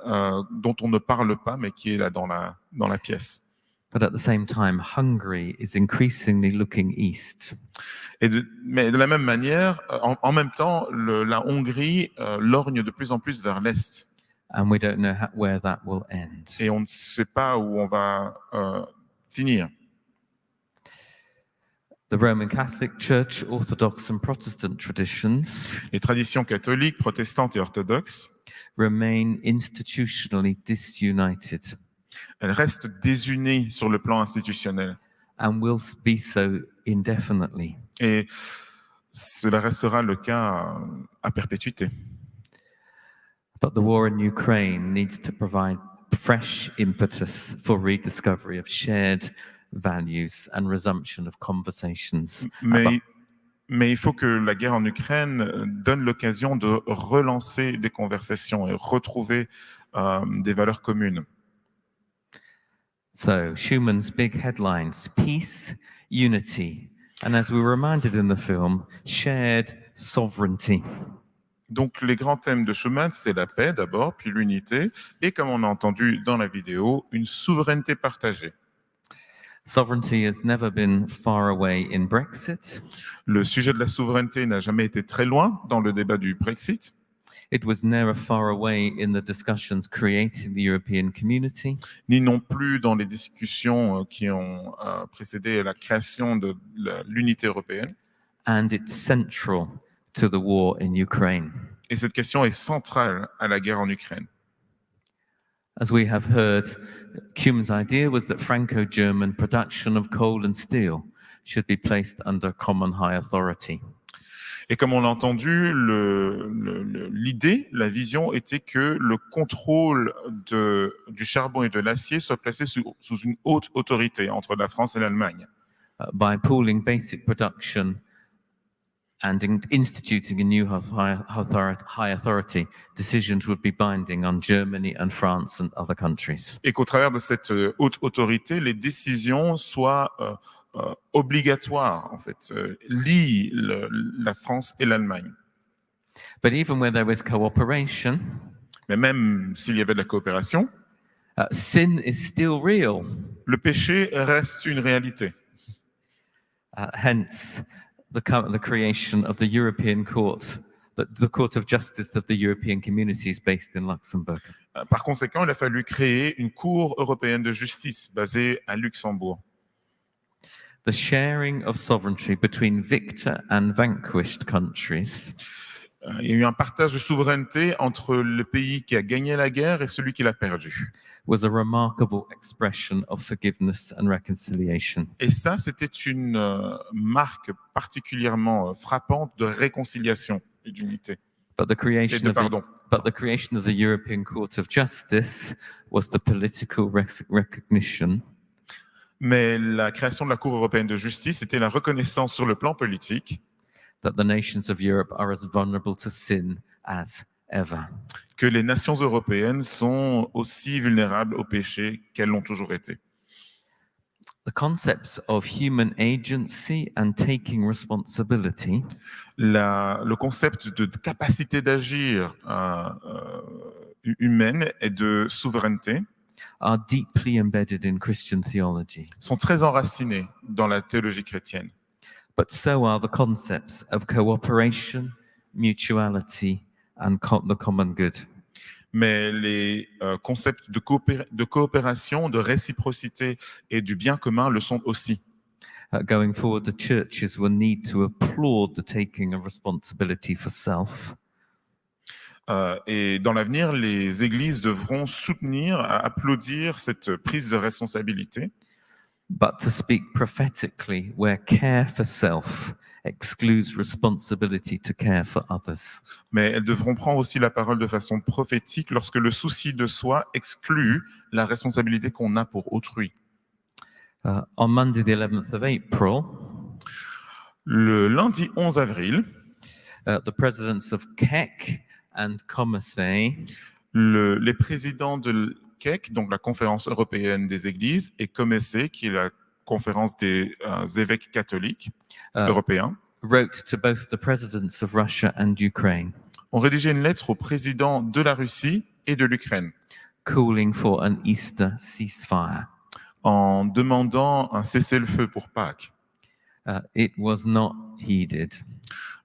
dont on ne parle pas, mais qui est là dans la pièce. But at the same time, Hungary is increasingly looking east. Mais de la même manière, en même temps, la Hongrie lorgne de plus en plus vers l'Est. And we don't know where that will end. Et on ne sait pas où on va finir. The Roman Catholic Church, Orthodox and Protestant traditions Les traditions catholiques, protestantes et orthodoxes, remain institutionally disunited elles restent désunies sur le plan institutionnel. and will be so indefinitely. Et cela restera le cas à perpétuité. But the war in Ukraine needs to provide fresh impetus for rediscovery of shared values and resumption of conversations. Mais il faut que la guerre en Ukraine donne l'occasion de relancer des conversations et retrouver des valeurs communes. So, Schumann's big headlines: peace, unity, and as we were reminded in the film, shared sovereignty. Donc les grands thèmes de Schuman, c'était la paix d'abord, puis l'unité, et comme on a entendu dans la vidéo, une souveraineté partagée. Sovereignty has never been far away in Brexit. Le sujet de la souveraineté n'a jamais été très loin dans le débat du Brexit. It was never far away in the discussions creating the European community. Ni non plus dans les discussions qui ont précédé la création de l'unité européenne. And it's central to the war in Ukraine. Et cette question est centrale à la guerre en Ukraine. As we have heard, Schumann's idea was that Franco-German production of coal and steel should be placed under common high authority. Et comme on l'a entendu, l'idée, la vision était que le contrôle du charbon et de l'acier soit placé sous une haute autorité entre la France et l'Allemagne. By pooling basic production and instituting a new high authority, decisions would be binding on Germany and France and other countries. Et qu'au travers de cette haute autorité, les décisions soient obligatoires, en fait, lient la France et l'Allemagne. But even where there was cooperation, Mais même s'il y avait de la coopération, sin is still real. le péché reste une réalité. Hence, the creation of the European Court, the Court of Justice of the European Communities based in Luxembourg. Par conséquent, il a fallu créer une Cour européenne de justice basée à Luxembourg. The sharing of sovereignty between victor and vanquished countries Il y a eu un partage de souveraineté entre le pays qui a gagné la guerre et celui qui l'a perdue. was a remarkable expression of forgiveness and reconciliation. Et ça, c'était une marque particulièrement frappante de réconciliation et d'unité. But the creation Et de of pardon. But the creation of the European Court of Justice was the political recognition Mais la création de la Cour européenne de justice était la reconnaissance sur le plan politique that the nations of Europe are as vulnerable to sin as ever. que les nations européennes sont aussi vulnérables au péché qu'elles l'ont toujours été. The concepts of human agency and taking responsibility Le concept de capacité d'agir humaine et de souveraineté are deeply embedded in Christian theology. sont très enracinés dans la théologie chrétienne. But so are the concepts of cooperation, mutuality, and the common good. Mais les concepts de coopération, de réciprocité et du bien commun le sont aussi. Going forward, the churches will need to applaud the taking of responsibility for self, Et dans l'avenir, les églises devront soutenir, applaudir cette prise de responsabilité, but to speak prophetically where care for self excludes responsibility to care for others. mais elles devront prendre aussi la parole de façon prophétique lorsque le souci de soi exclut la responsabilité qu'on a pour autrui. On Monday, the 11th of April, Le lundi 11 avril, the presidents of KEC and COMESE les présidents de KEC, donc la Conférence européenne des églises, et COMESE, qui est la conférence des évêques catholiques européens, wrote to both the presidents of Russia and Ukraine, ont rédigé une lettre au président de la Russie et de l'Ukraine calling for an Easter ceasefire. en demandant un cessez-le-feu pour Pâques. It was not heeded.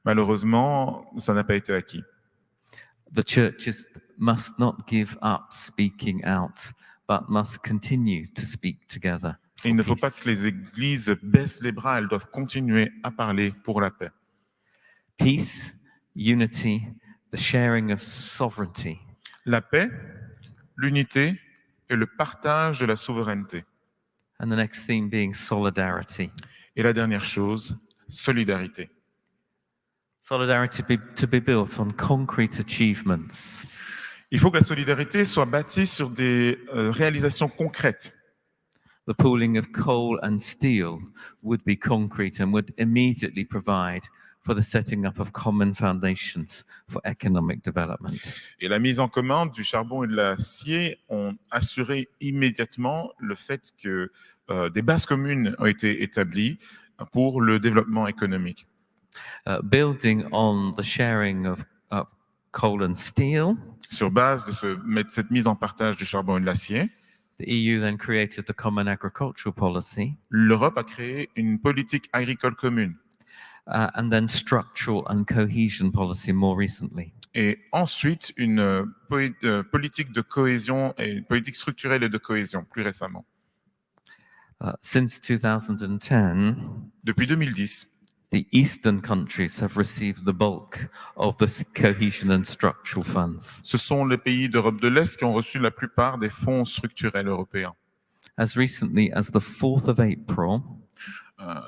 Malheureusement, ça n'a pas été acquis. The churches must not give up speaking out, but must continue to speak together. Et il ne faut for pas peace. que les églises baissent les bras, elles doivent continuer à parler pour la paix. Peace, unity, the sharing of sovereignty. La paix, l'unité et le partage de la souveraineté. And the next theme being solidarity. Et la dernière chose, solidarité. Solidarity to be built on concrete achievements. Il faut que la solidarité soit bâtie sur des réalisations concrètes. The pooling of coal and steel would be concrete and would immediately provide for the setting up of common foundations for economic development. Et la mise en commun du charbon et de l'acier ont assuré immédiatement le fait que des bases communes ont été établies pour le développement économique. Building on the sharing of coal and steel, Sur base de cette mise en partage du charbon et de l'acier, the EU then created the Common Agricultural Policy, l'Europe a créé une politique agricole commune. and then structural and cohesion policy more recently. Et ensuite, une politique de cohésion et une politique structurelle et de cohésion, plus récemment. Since 2010, Depuis 2010, the eastern countries have received the bulk of the cohesion and structural funds. ce sont les pays d'Europe de l'Est qui ont reçu la plupart des fonds structurels européens. As recently as the 4th of April,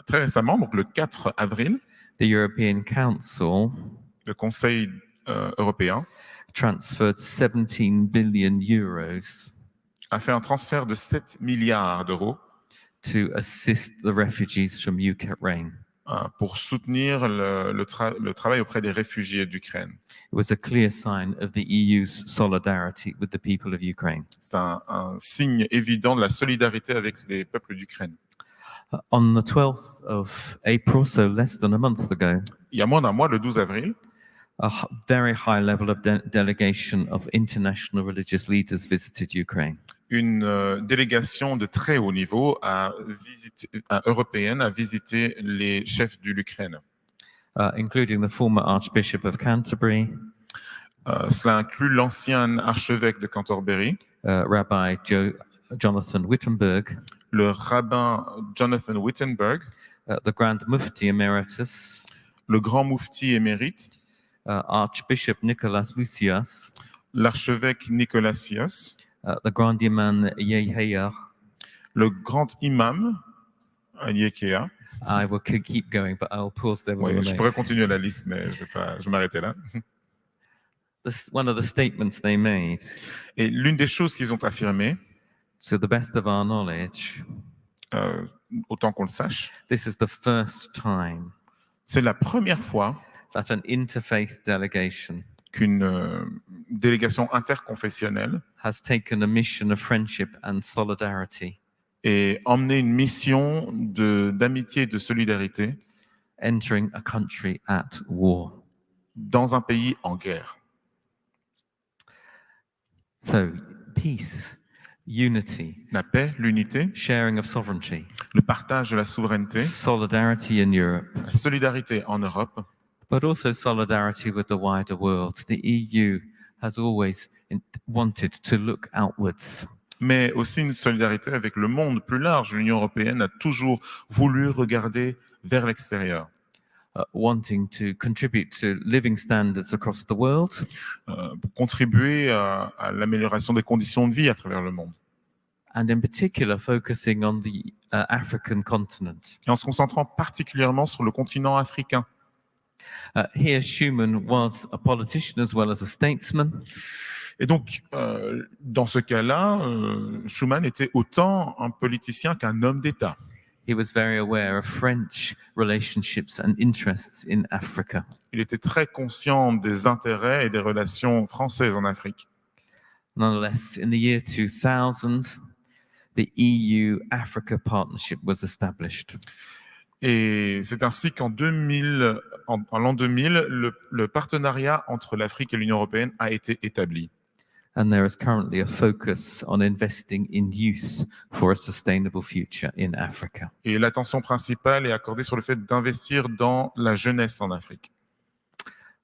Très récemment, donc le 4 avril, the European Council le Conseil européen transferred 17 billion euros a fait un transfert de 7 milliards d'euros to assist the refugees from Ukraine. pour soutenir le travail auprès des réfugiés d'Ukraine. It was a clear sign of the EU's solidarity with the people of Ukraine. C'est un signe évident de la solidarité avec les peuples d'Ukraine. On the 12th of April, so less than a month ago, Il y a moins d'un mois, le 12 avril, a very high level of delegation of international religious leaders visited Ukraine. une délégation de très haut niveau européenne a visité les chefs de l'Ukraine. Including the former Archbishop of Canterbury, Cela inclut l'ancien archevêque de Canterbury, Rabbi Jonathan Wittenberg, le rabbin Jonathan Wittenberg, the Grand Mufti Emeritus, le grand moufti émérite, Archbishop Nicholas Lucias, l'archevêque Nicolacios, the Grand Imam Yehiah. le grand imam à Yekea. I will keep going, but I'll pause there. with Oui, all the je names. pourrais continuer la liste, mais je vais m'arrêter là. One of the statements they made, Et l'une des choses qu'ils ont affirmées, to the best of our knowledge, autant qu'on le sache, this is the first time c'est la première fois that an interfaith delegation qu'une délégation interconfessionnelle has taken a mission of friendship and solidarity, ait emmené une mission d'amitié et de solidarité entering a country at war. dans un pays en guerre. So, peace, unity, La paix, l'unité, sharing of sovereignty, le partage de la souveraineté, solidarity in Europe, la solidarité en Europe, but also solidarity with the wider world. The EU has always wanted to look outwards. mais aussi une solidarité avec le monde plus large. L'Union européenne a toujours voulu regarder vers l'extérieur, Wanting to contribute to living standards across the world, pour contribuer à l'amélioration des conditions de vie à travers le monde. and in particular focusing on the African continent. Et en se concentrant particulièrement sur le continent africain. Here, Schuman was a politician as well as a statesman. Et donc, dans ce cas-là, Schuman était autant un politicien qu'un homme d'État. He was very aware of French relationships and interests in Africa. Il était très conscient des intérêts et des relations françaises en Afrique. Nonetheless, in the year 2000, the EU-Africa partnership was established. Et c'est ainsi qu'en 2000, en l'an 2000, le partenariat entre l'Afrique et l'Union européenne a été établi. And there is currently a focus on investing in youth for a sustainable future in Africa. Et l'attention principale est accordée sur le fait d'investir dans la jeunesse en Afrique.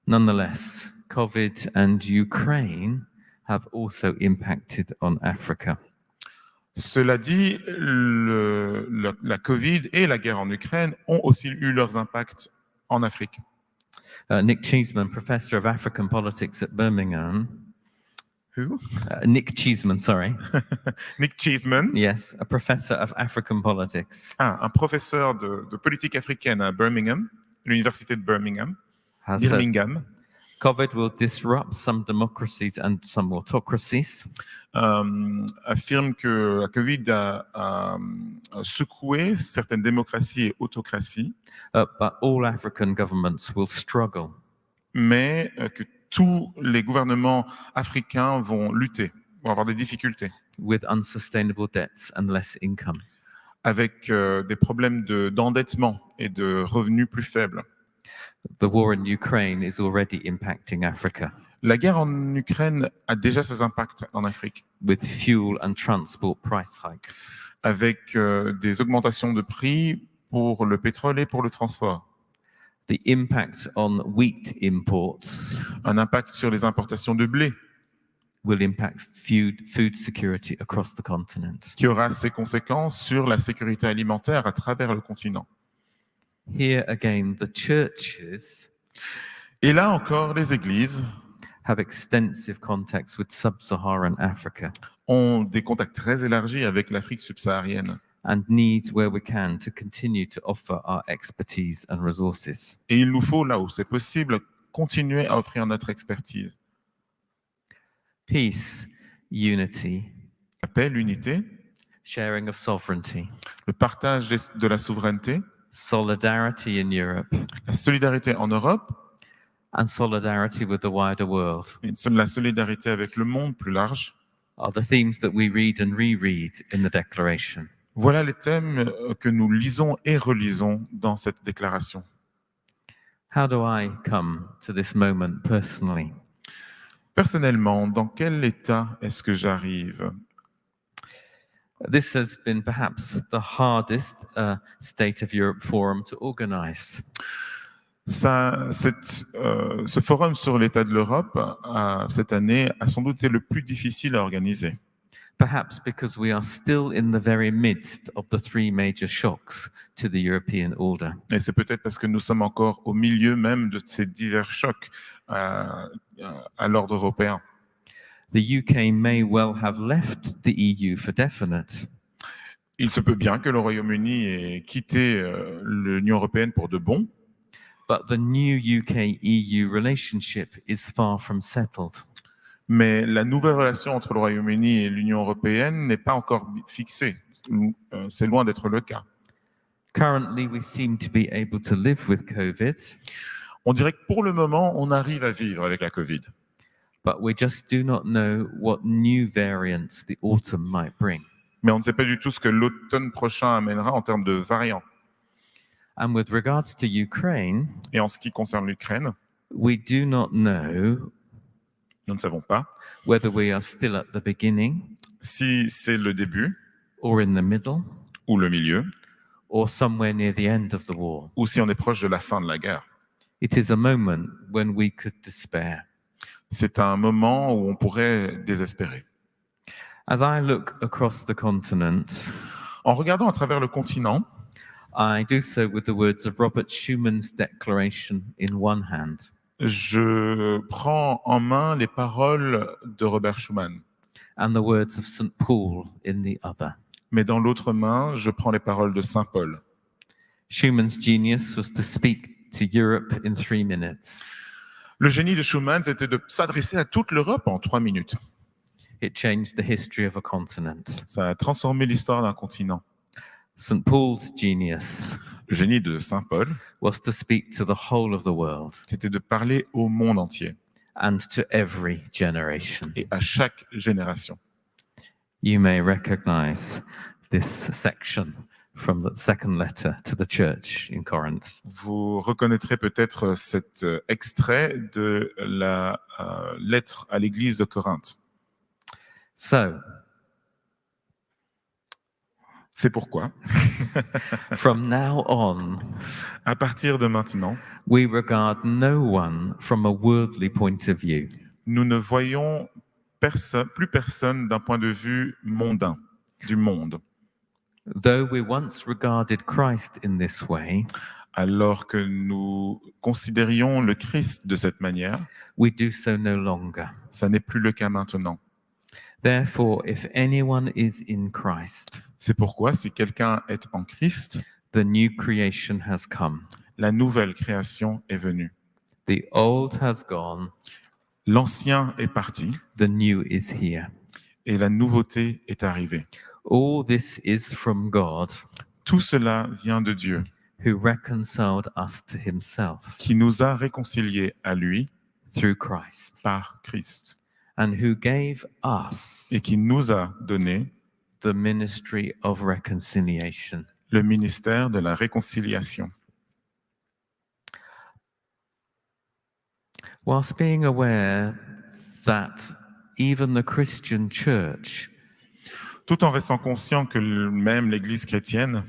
Nonetheless, COVID and Ukraine have also impacted on Africa. Cela dit, la Covid et la guerre en Ukraine ont aussi eu leurs impacts en Afrique. Nick Cheeseman, professor of African politics at Birmingham. Who? Nick Cheeseman, sorry. Nick Cheeseman, Yes, a professor of African politics. un professeur de politique africaine à Birmingham, l'université de Birmingham. Has said, Birmingham. COVID will disrupt some democracies and some autocracies. Affirme que la Covid a secoué certaines démocraties et autocraties, But all African governments will struggle mais que tous les gouvernements africains vont lutter, vont avoir des difficultés, with unsustainable debts and less income. avec des problèmes d'endettement et de revenus plus faibles. The war in Ukraine is already impacting Africa, La guerre en Ukraine a déjà ses impacts en Afrique, with fuel and transport price hikes. avec des augmentations de prix pour le pétrole et pour le transport. The impact on wheat imports Un impact sur les importations de blé, will impact food security across the continent. qui aura ses conséquences sur la sécurité alimentaire à travers le continent. Here again, the churches Et là encore, les églises have extensive contacts with sub-Saharan Africa ont des contacts très élargis avec l'Afrique subsaharienne. and need, where we can, to continue to offer our expertise and resources. Et il nous faut, là où c'est possible, continuer à offrir notre expertise. Peace, unity, La paix, l'unité, sharing of sovereignty, le partage de la souveraineté, solidarity in Europe, la solidarité en Europe, and solidarity with the wider world et la solidarité avec le monde plus large. are the themes that we read and reread in the Declaration. Voilà les thèmes que nous lisons et relisons dans cette déclaration. How do I come to this moment personally? Personnellement, dans quel état est-ce que j'arrive? This has been perhaps the hardest State of Europe forum to organize. Ce forum sur l'état de l'Europe, cette année, a sans doute été le plus difficile à organiser. Perhaps because we are still in the very midst of the three major shocks to the European order. Et c'est peut-être parce que nous sommes encore au milieu même de ces divers chocs à l'ordre européen. The UK may well have left the EU for definite, Il se peut bien que le Royaume-Uni ait quitté l'Union européenne pour de bon, but the new UK-EU relationship is far from settled. mais la nouvelle relation entre le Royaume-Uni et l'Union européenne n'est pas encore fixée. C'est loin d'être le cas. Currently, we seem to be able to live with COVID, On dirait que pour le moment, on arrive à vivre avec la Covid. but we just do not know what new variants the autumn might bring. Mais on ne sait pas du tout ce que l'automne prochain amènera en termes de variants. And with regards to Ukraine, Et en ce qui concerne l'Ukraine, we do not know nous ne savons pas whether we are still at the beginning si c'est le début or in the middle ou le milieu, or somewhere near the end of the war. ou si on est proche de la fin de la guerre. It is a moment when we could despair. C'est un moment où on pourrait désespérer. As I look across the continent, En regardant à travers le continent, I do so with the words of Robert Schuman's declaration in one hand je prends en main les paroles de Robert Schuman, and the words of St. Paul in the other. mais dans l'autre main, je prends les paroles de Saint Paul. Schuman's genius was to speak to Europe in 3 minutes. Le génie de Schuman, c'était de s'adresser à toute l'Europe en 3 minutes. It changed the history of a continent. Ça a transformé l'histoire d'un continent. St. Paul's genius Le génie de Saint Paul, was to speak to the whole of the world c'était de parler au monde entier and to every generation. et à chaque génération. you may recognize this section from the second letter to the church in Corinth. Vous reconnaîtrez peut-être cet extrait de la lettre à l'église de Corinthe. So, C'est pourquoi, from now on, à partir de maintenant, we regard no one from a worldly point of view. nous ne voyons plus personne d'un point de vue mondain, du monde. Though we once regarded Christ in this way, Alors que nous considérions le Christ de cette manière, we do so no longer. ça n'est plus le cas maintenant. Therefore, if anyone is in Christ, C'est pourquoi, si quelqu'un est en Christ, the new creation has come. la nouvelle création est venue. The old has gone, L'ancien est parti the new is here. et la nouveauté est arrivée. All this is from God, Tout cela vient de Dieu, who reconciled us to himself qui nous a réconciliés à lui through Christ, par Christ and who gave us et qui nous a donné the ministry of reconciliation. le ministère de la réconciliation. Whilst being aware that even the Christian church Tout en restant conscient que même l'Église chrétienne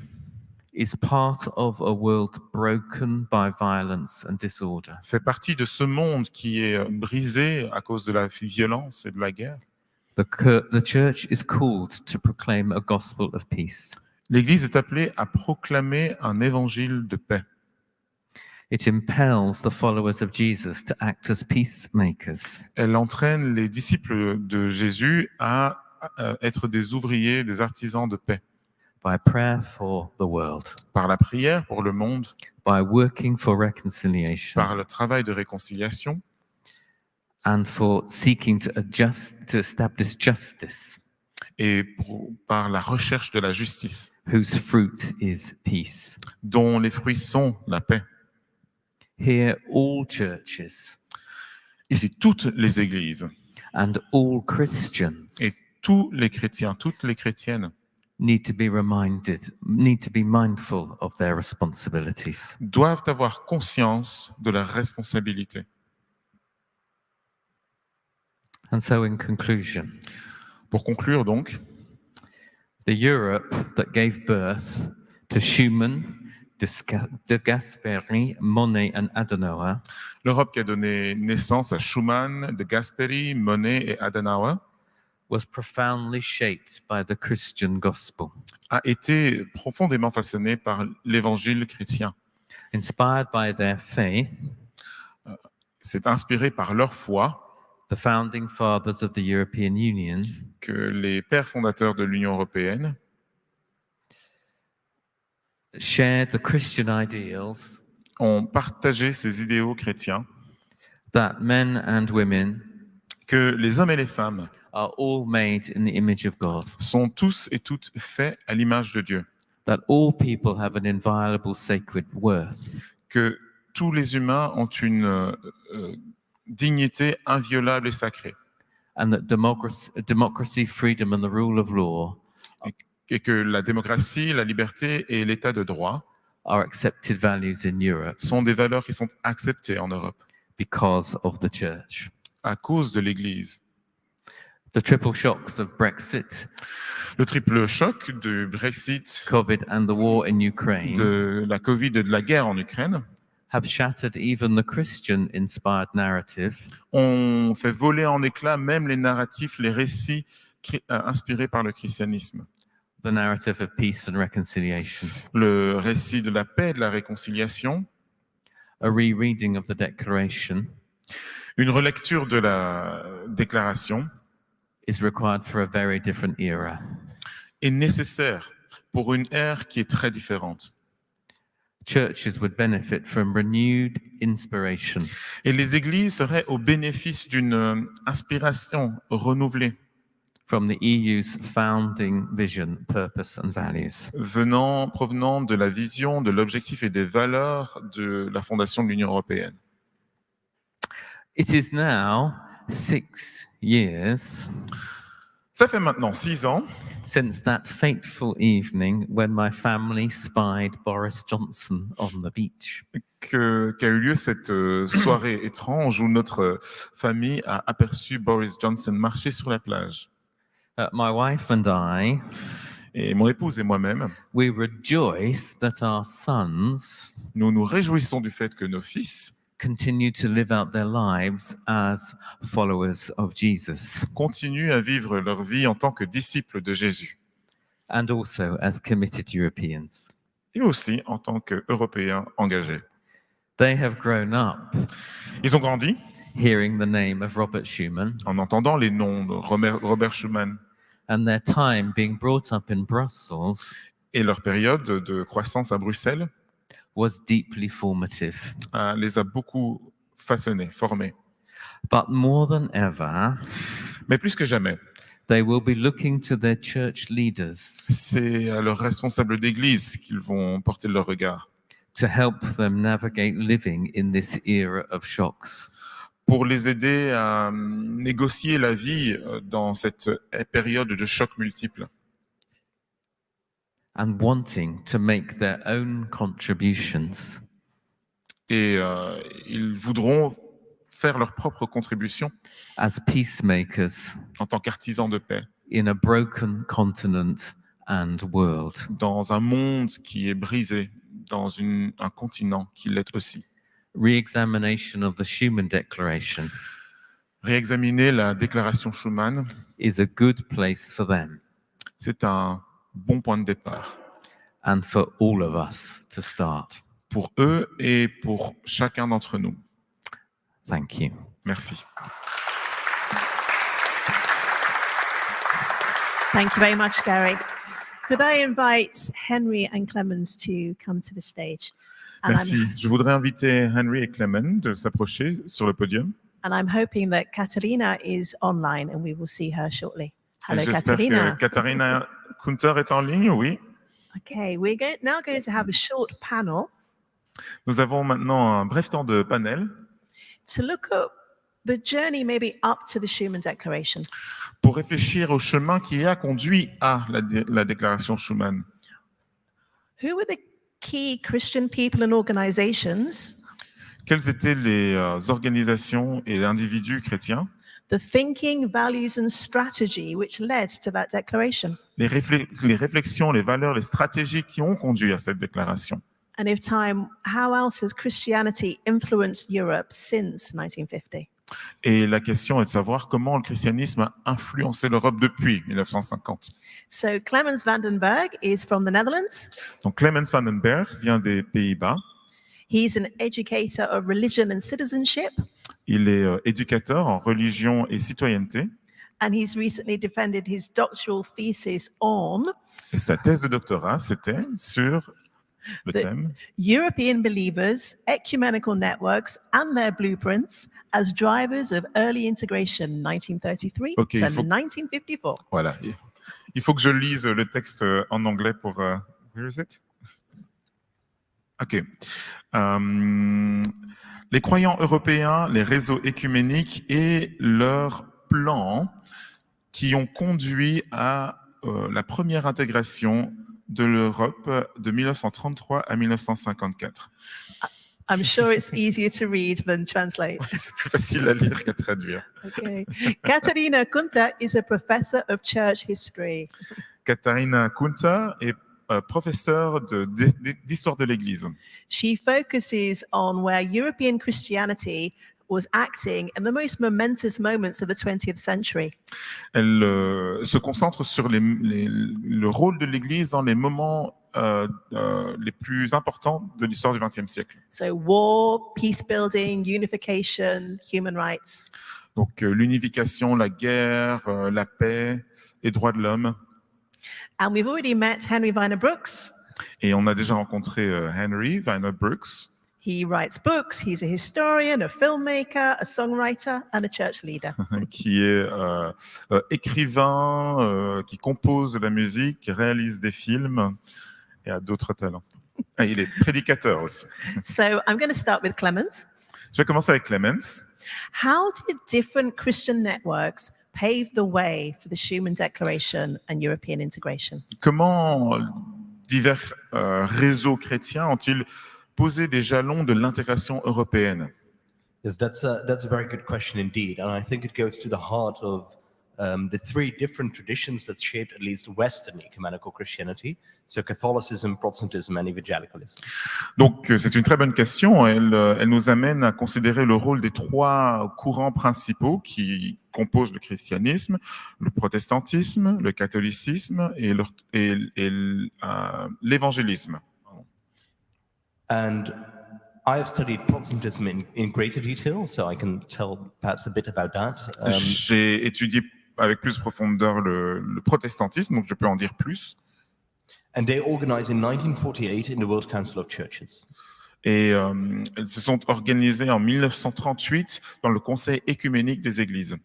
is part of a world broken by violence and disorder, fait partie de ce monde qui est brisé à cause de la violence et de la guerre, the church is called to proclaim a gospel of peace. l'Église est appelée à proclamer un évangile de paix. It impels the followers of Jesus to act as peacemakers, Elle entraîne les disciples de Jésus à être des ouvriers, des artisans de paix, by prayer for the world, par la prière pour le monde, by working for reconciliation, par le travail de réconciliation and for seeking to establish justice, et par la recherche de la justice, whose fruit is peace. dont les fruits sont la paix. Here, all churches Ici, toutes les églises and all Christians et tous les chrétiens, toutes les chrétiennes need to be mindful of their responsibilities. doivent avoir conscience de leurs responsabilités. And so, in conclusion, Pour conclure donc, the Europe that gave birth to Schuman, de Gasperi, Monet, and Adenauer l'Europe qui a donné naissance à Schuman, de Gasperi, Monet et Adenauer was profoundly shaped by the Christian gospel. a été profondément façonnée par l'évangile chrétien. Inspired by their faith, C'est inspiré par leur foi the founding fathers of the European Union que les pères fondateurs de l'Union européenne shared the Christian ideals ont partagé ces idéaux chrétiens that men and women que les hommes et les femmes are all made in the image of God, sont tous et toutes faits à l'image de Dieu, that all people have an inviolable sacred worth, que tous les humains ont une dignité inviolable et sacrée, and that democracy, freedom, and the rule of law et que la démocratie, la liberté et l'état de droit are accepted values in Europe sont des valeurs qui sont acceptées en Europe because of the church. à cause de l'Église. The triple shocks of Brexit, Le triple choc du Brexit, COVID, and the war in Ukraine de la Covid et de la guerre en Ukraine have shattered even the Christian-inspired narrative ont fait voler en éclats même les narratifs, les récits inspirés par le christianisme. the narrative of peace and reconciliation. Le récit de la paix et de la réconciliation, A rereading of the Declaration une relecture de la déclaration is required for a very different era. est nécessaire pour une ère qui est très différente. Churches would benefit from renewed inspiration Et les églises seraient au bénéfice d'une inspiration renouvelée from the EU's founding vision, purpose, and values. provenant de la vision, de l'objectif et des valeurs de la fondation de l'Union européenne. It is now 6 years Ça fait maintenant 6 ans since that fateful evening when my family spied Boris Johnson on the beach. qu'a eu lieu cette soirée étrange où notre famille a aperçu Boris Johnson marcher sur la plage. My wife and I, Et mon épouse et moi-même, we rejoice that our sons nous nous réjouissons du fait que nos fils continue to live out their lives as followers of Jesus continuent à vivre leur vie en tant que disciples de Jésus, and also as committed Europeans. et aussi en tant qu'Européens engagés. They have grown up Ils ont grandi hearing the name of Robert Schuman en entendant les noms de Robert Schuman, and their time being brought up in Brussels et leur période de croissance à Bruxelles was deeply formative. les a beaucoup façonnés, formés. But more than ever, Mais plus que jamais, they will be looking to their church leaders c'est à leurs responsables d'église qu'ils vont porter leur regard to help them navigate living in this era of shocks. pour les aider à négocier la vie dans cette période de chocs multiples And wanting to make their own contributions et ils voudront faire leur propre contribution as peacemakers en tant qu'artisans de paix in a broken continent and world. dans un monde qui est brisé, dans un continent qui l'est aussi. Re-examination of the Schuman Declaration Réexaminer la déclaration Schuman, is a good place for them c'est un bon point de départ and for all of us to start. pour eux et pour chacun d'entre nous. Thank you. Merci. Thank you very much, Gary. Could I invite Henry and Clemens to come to the stage? And Merci. Je voudrais inviter Henry et Clemens de s'approcher sur le podium. I'm hoping that Katharina is online and we will see her shortly. Hello, J'espère Katharina. que Katharina Kunter est en ligne, oui. Okay, we're now going to have a short panel Nous avons maintenant un bref temps de panel to look at the journey maybe up to the Schuman Declaration. pour réfléchir au chemin qui a conduit à la déclaration Schuman. Who were the key Christian people and organizations, Quelles étaient les organisations et individus chrétiens, the thinking, values and strategy which led to that declaration? les réflexions, les valeurs, les stratégies qui ont conduit à cette déclaration? And if time, how else has Christianity influenced Europe since 1950? Et la question est de savoir comment le christianisme a influencé l'Europe depuis 1950. So Clemens van den Burg is from the Netherlands. Donc Clemens van den Berg vient des Pays-Bas. He's an educator of religion and citizenship, Il est éducateur en religion et citoyenneté. and he's recently defended his doctoral thesis on Et sa thèse de doctorat, c'était sur le thème European believers, ecumenical networks and their blueprints as drivers of early integration, 1933 Okay, to il faut- 1954. Voilà. Il faut que je lise le texte en anglais pour... where is it? OK. Les croyants européens, les réseaux écuméniques et leurs plans qui ont conduit à la première intégration de l'Europe de 1933 à 1954. I'm sure it's easier to read than translate. C'est plus facile à lire qu'à traduire. Okay. Katharina Kunter is a professor of church history. Katharina Kunter est professeure d'histoire de l'Église. She focuses on where European Christianity was acting in the most momentous moments of the 20th century. Elle se concentre sur le rôle de l'Église dans les moments les plus importants de l'histoire du XXe siècle. So war, peace building, unification, human rights. Donc l'unification, la guerre, la paix, les droits de l'homme. And we've already met Henry Vyner-Brooks. Et on a déjà rencontré Henry Vyner-Brooks. He writes books, he's a historian, a filmmaker, a songwriter and a church leader. Qui est écrivain, qui compose de la musique, qui réalise des films et a d'autres talents. Ah, il est prédicateur aussi. So I'm going to start with Clemens. Je vais commencer avec Clemens. How did different Christian networks pave the way for the Schuman Declaration and European integration? Comment divers réseaux chrétiens ont-ils posé des jalons de l'intégration européenne? Yes, that's a very good question indeed, and I think it goes to the heart of the three different traditions that shaped at least Western ecumenical Christianity, so Catholicism, Protestantism, and Evangelicalism. Donc, c'est une très bonne question. Elle nous amène à considérer le rôle des trois courants principaux qui composent le christianisme, le protestantisme, le catholicisme et l'évangélisme. And I have studied Protestantism in greater detail, so I can tell perhaps a bit about that. J'ai étudié avec plus de profondeur le protestantisme, donc je peux en dire plus. And they organized in 1948 in the World Council of Churches. Et elles se sont organisées en 1938 dans le Conseil écuménique des Églises.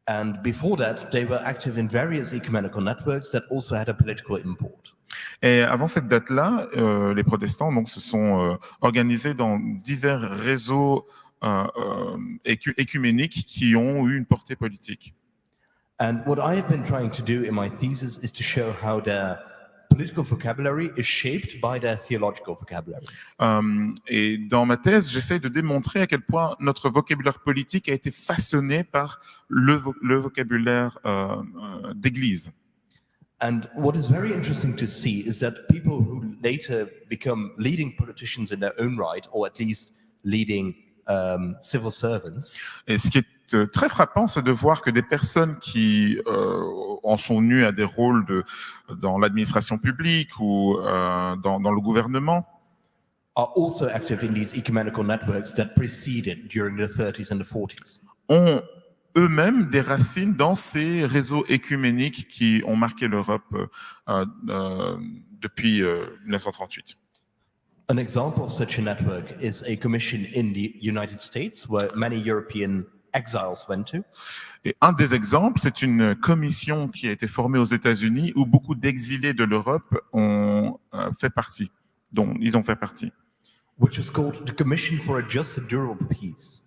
And before that, they were active in various ecumenical networks that also had a political import. Et avant cette date-là, les protestants donc, se sont organisés dans divers réseaux écuméniques qui ont eu une portée politique. And what I have been trying to do in my thesis is to show how their political vocabulary is shaped by their theological vocabulary. Et dans ma thèse, j'essaie de démontrer à quel point notre vocabulaire politique a été façonné par le vocabulaire d'église. And what is very interesting to see is that people who later become leading politicians in their own right, or at least leading civil servants. Et ce qui est très frappant, c'est de voir que des personnes qui en sont venues à des rôles dans l'administration publique ou dans le gouvernement are also active in these ecumenical networks that preceded during the 30s and the 40s. Ont eux-mêmes des racines dans ces réseaux écuméniques qui ont marqué l'Europe depuis 1938. An example of such a network is a commission in the United States where many European exiles went to. Et un des exemples, c'est une commission qui a été formée aux États-Unis où beaucoup d'exilés de l'Europe ont fait partie, dont ils ont fait partie. Which was called the Commission for a Just and Durable Peace.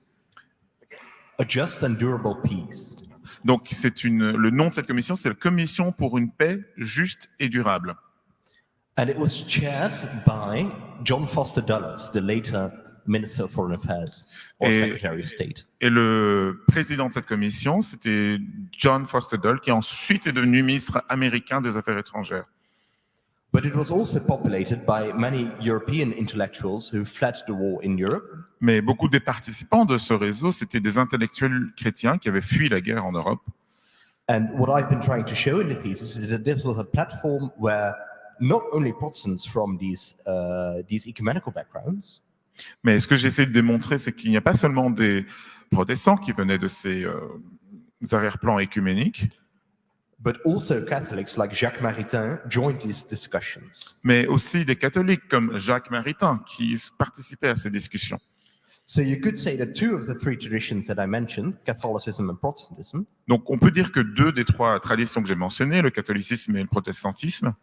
A Just and Durable Peace. Donc le nom de cette commission, c'est la Commission pour une paix juste et durable. And it was chaired by John Foster Dulles, the later Minister of Foreign Affairs or Secretary of State. Et le président de cette commission, c'était John Foster Dulles, qui ensuite est devenu ministre américain des Affaires étrangères. But it was also populated by many European intellectuals who fled the war in Europe. Mais beaucoup des participants de ce réseau, c'était des intellectuels chrétiens qui avaient fui la guerre en Europe. And what I've been trying to show in the thesis is that this was a platform where not only Protestants from these ecumenical backgrounds, mais ce que j'essaie de démontrer, c'est qu'il n'y a pas seulement des protestants qui venaient de ces arrière-plans écuméniques, but also Catholics like Jacques Maritain joined these discussions. Mais aussi des catholiques comme Jacques Maritain qui participaient à ces discussions. So you could say that two of the three traditions that I mentioned, Catholicism and Protestantism, donc on peut dire que deux des trois traditions que j'ai mentionnées, le catholicisme et le protestantisme,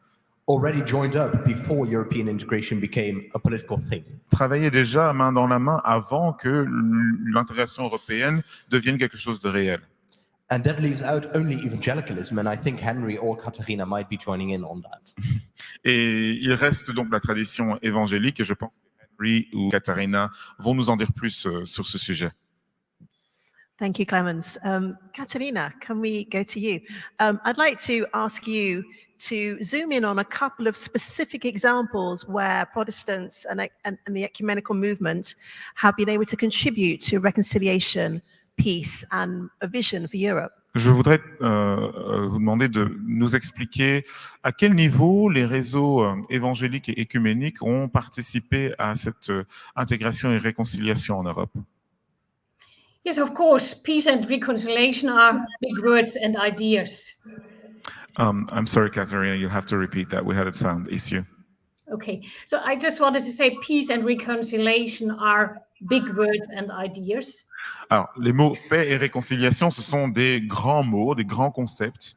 already joined up before European integration became a political thing. Travaillaient déjà main dans la main avant que l'intégration européenne devienne quelque chose de réel. And that leaves out only evangelicalism, and I think Henry or Katharina might be joining in on that. Et il reste donc la tradition évangélique, et je pense que Henry ou Katharina vont nous en dire plus sur ce sujet. Thank you, Clemens. Katharina, can we go to you? I'd like to ask you to zoom in on a couple of specific examples where Protestants and the ecumenical movement have been able to contribute to reconciliation, peace, and a vision for Europe. Je voudrais vous demander de nous expliquer à quel niveau les réseaux évangéliques et écuméniques ont participé à cette intégration et réconciliation en Europe. Yes, of course, peace and reconciliation are big words and ideas. I'm sorry, Katharina, you'll have to repeat that. We had a sound issue. Okay, so I just wanted to say peace and reconciliation are big words and ideas. Alors, les mots paix et réconciliation, ce sont des grands mots, des grands concepts.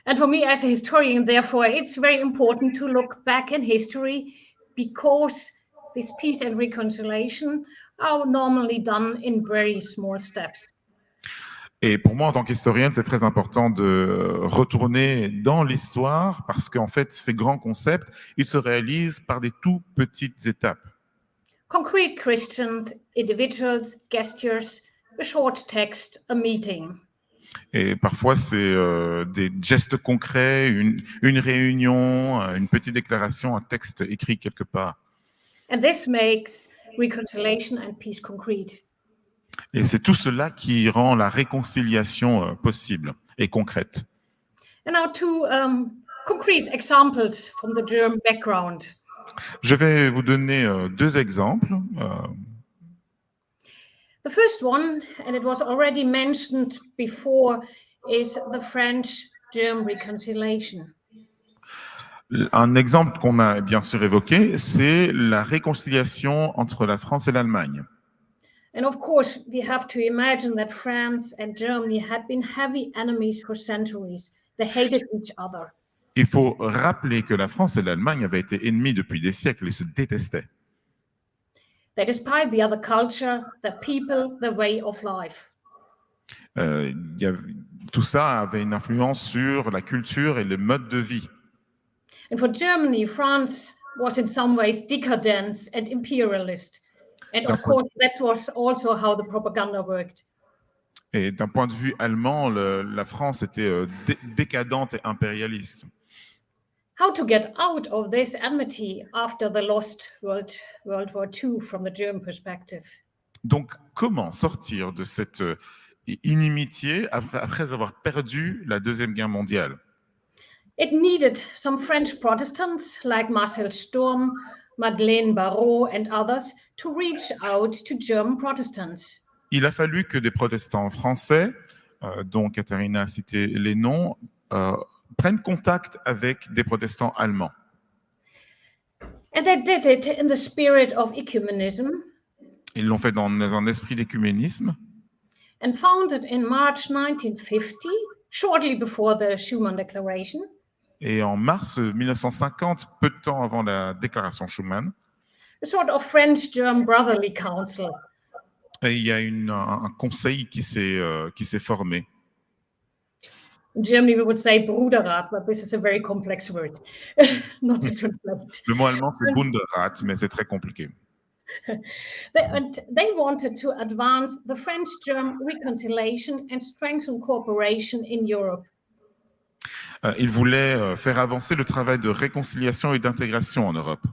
And for me as a historian, therefore, it's very important to look back in history because this peace and reconciliation are normally done in very small steps. Et pour moi, en tant qu'historienne, c'est très important de retourner dans l'histoire parce qu'en fait, ces grands concepts, ils se réalisent par des tout petites étapes. Concrete Christians, individuals, gestures, a short text, a meeting. Et parfois, c'est des gestes concrets, une réunion, une petite déclaration, un texte écrit quelque part. And this makes reconciliation and peace concrete. Et c'est tout cela qui rend la réconciliation possible et concrète. And now two concrete examples from the German background. Je vais vous donner deux exemples. The first one, and it was already mentioned before, is the French-German reconciliation. Un exemple qu'on a bien sûr évoqué, c'est la réconciliation entre la France et l'Allemagne. And of course, we have to imagine that France and Germany had been heavy enemies for centuries. They hated each other. Il faut rappeler que la France et l'Allemagne avaient été ennemies depuis des siècles et se détestaient. They despised the other culture, the people, the way of life. Tout ça avait une influence sur la culture et le mode de vie. And for Germany, France was in some ways decadent and imperialist. And of course, that was also how the propaganda worked. Et d'un point de vue allemand, la France était décadente et impérialiste. How to get out of this enmity after the lost World War II from the German perspective? Donc, comment sortir de cette inimitié après avoir perdu la Deuxième Guerre mondiale? It needed some French Protestants like Marcel Sturm, Madeleine Barrault, and others to reach out to German Protestants. Il a fallu que des protestants français, dont Katharina a cité les noms, prennent contact avec des protestants allemands. And they did it in the spirit of ecumenism. Ils l'ont fait dans un esprit d'écuménisme. And founded in March 1950, shortly before the Schuman Declaration. Et en mars 1950, peu de temps avant la déclaration Schuman, A sort of French-German brotherly council. et il y a un conseil qui s'est formé. In Germany, we would say Bruderrat, but this is a very complex word, not to translate. Le mot allemand, c'est Bundesrat, mais c'est très compliqué. They wanted to advance the French-German reconciliation and strengthen cooperation in Europe. Ils voulaient faire avancer le travail de réconciliation et d'intégration en Europe.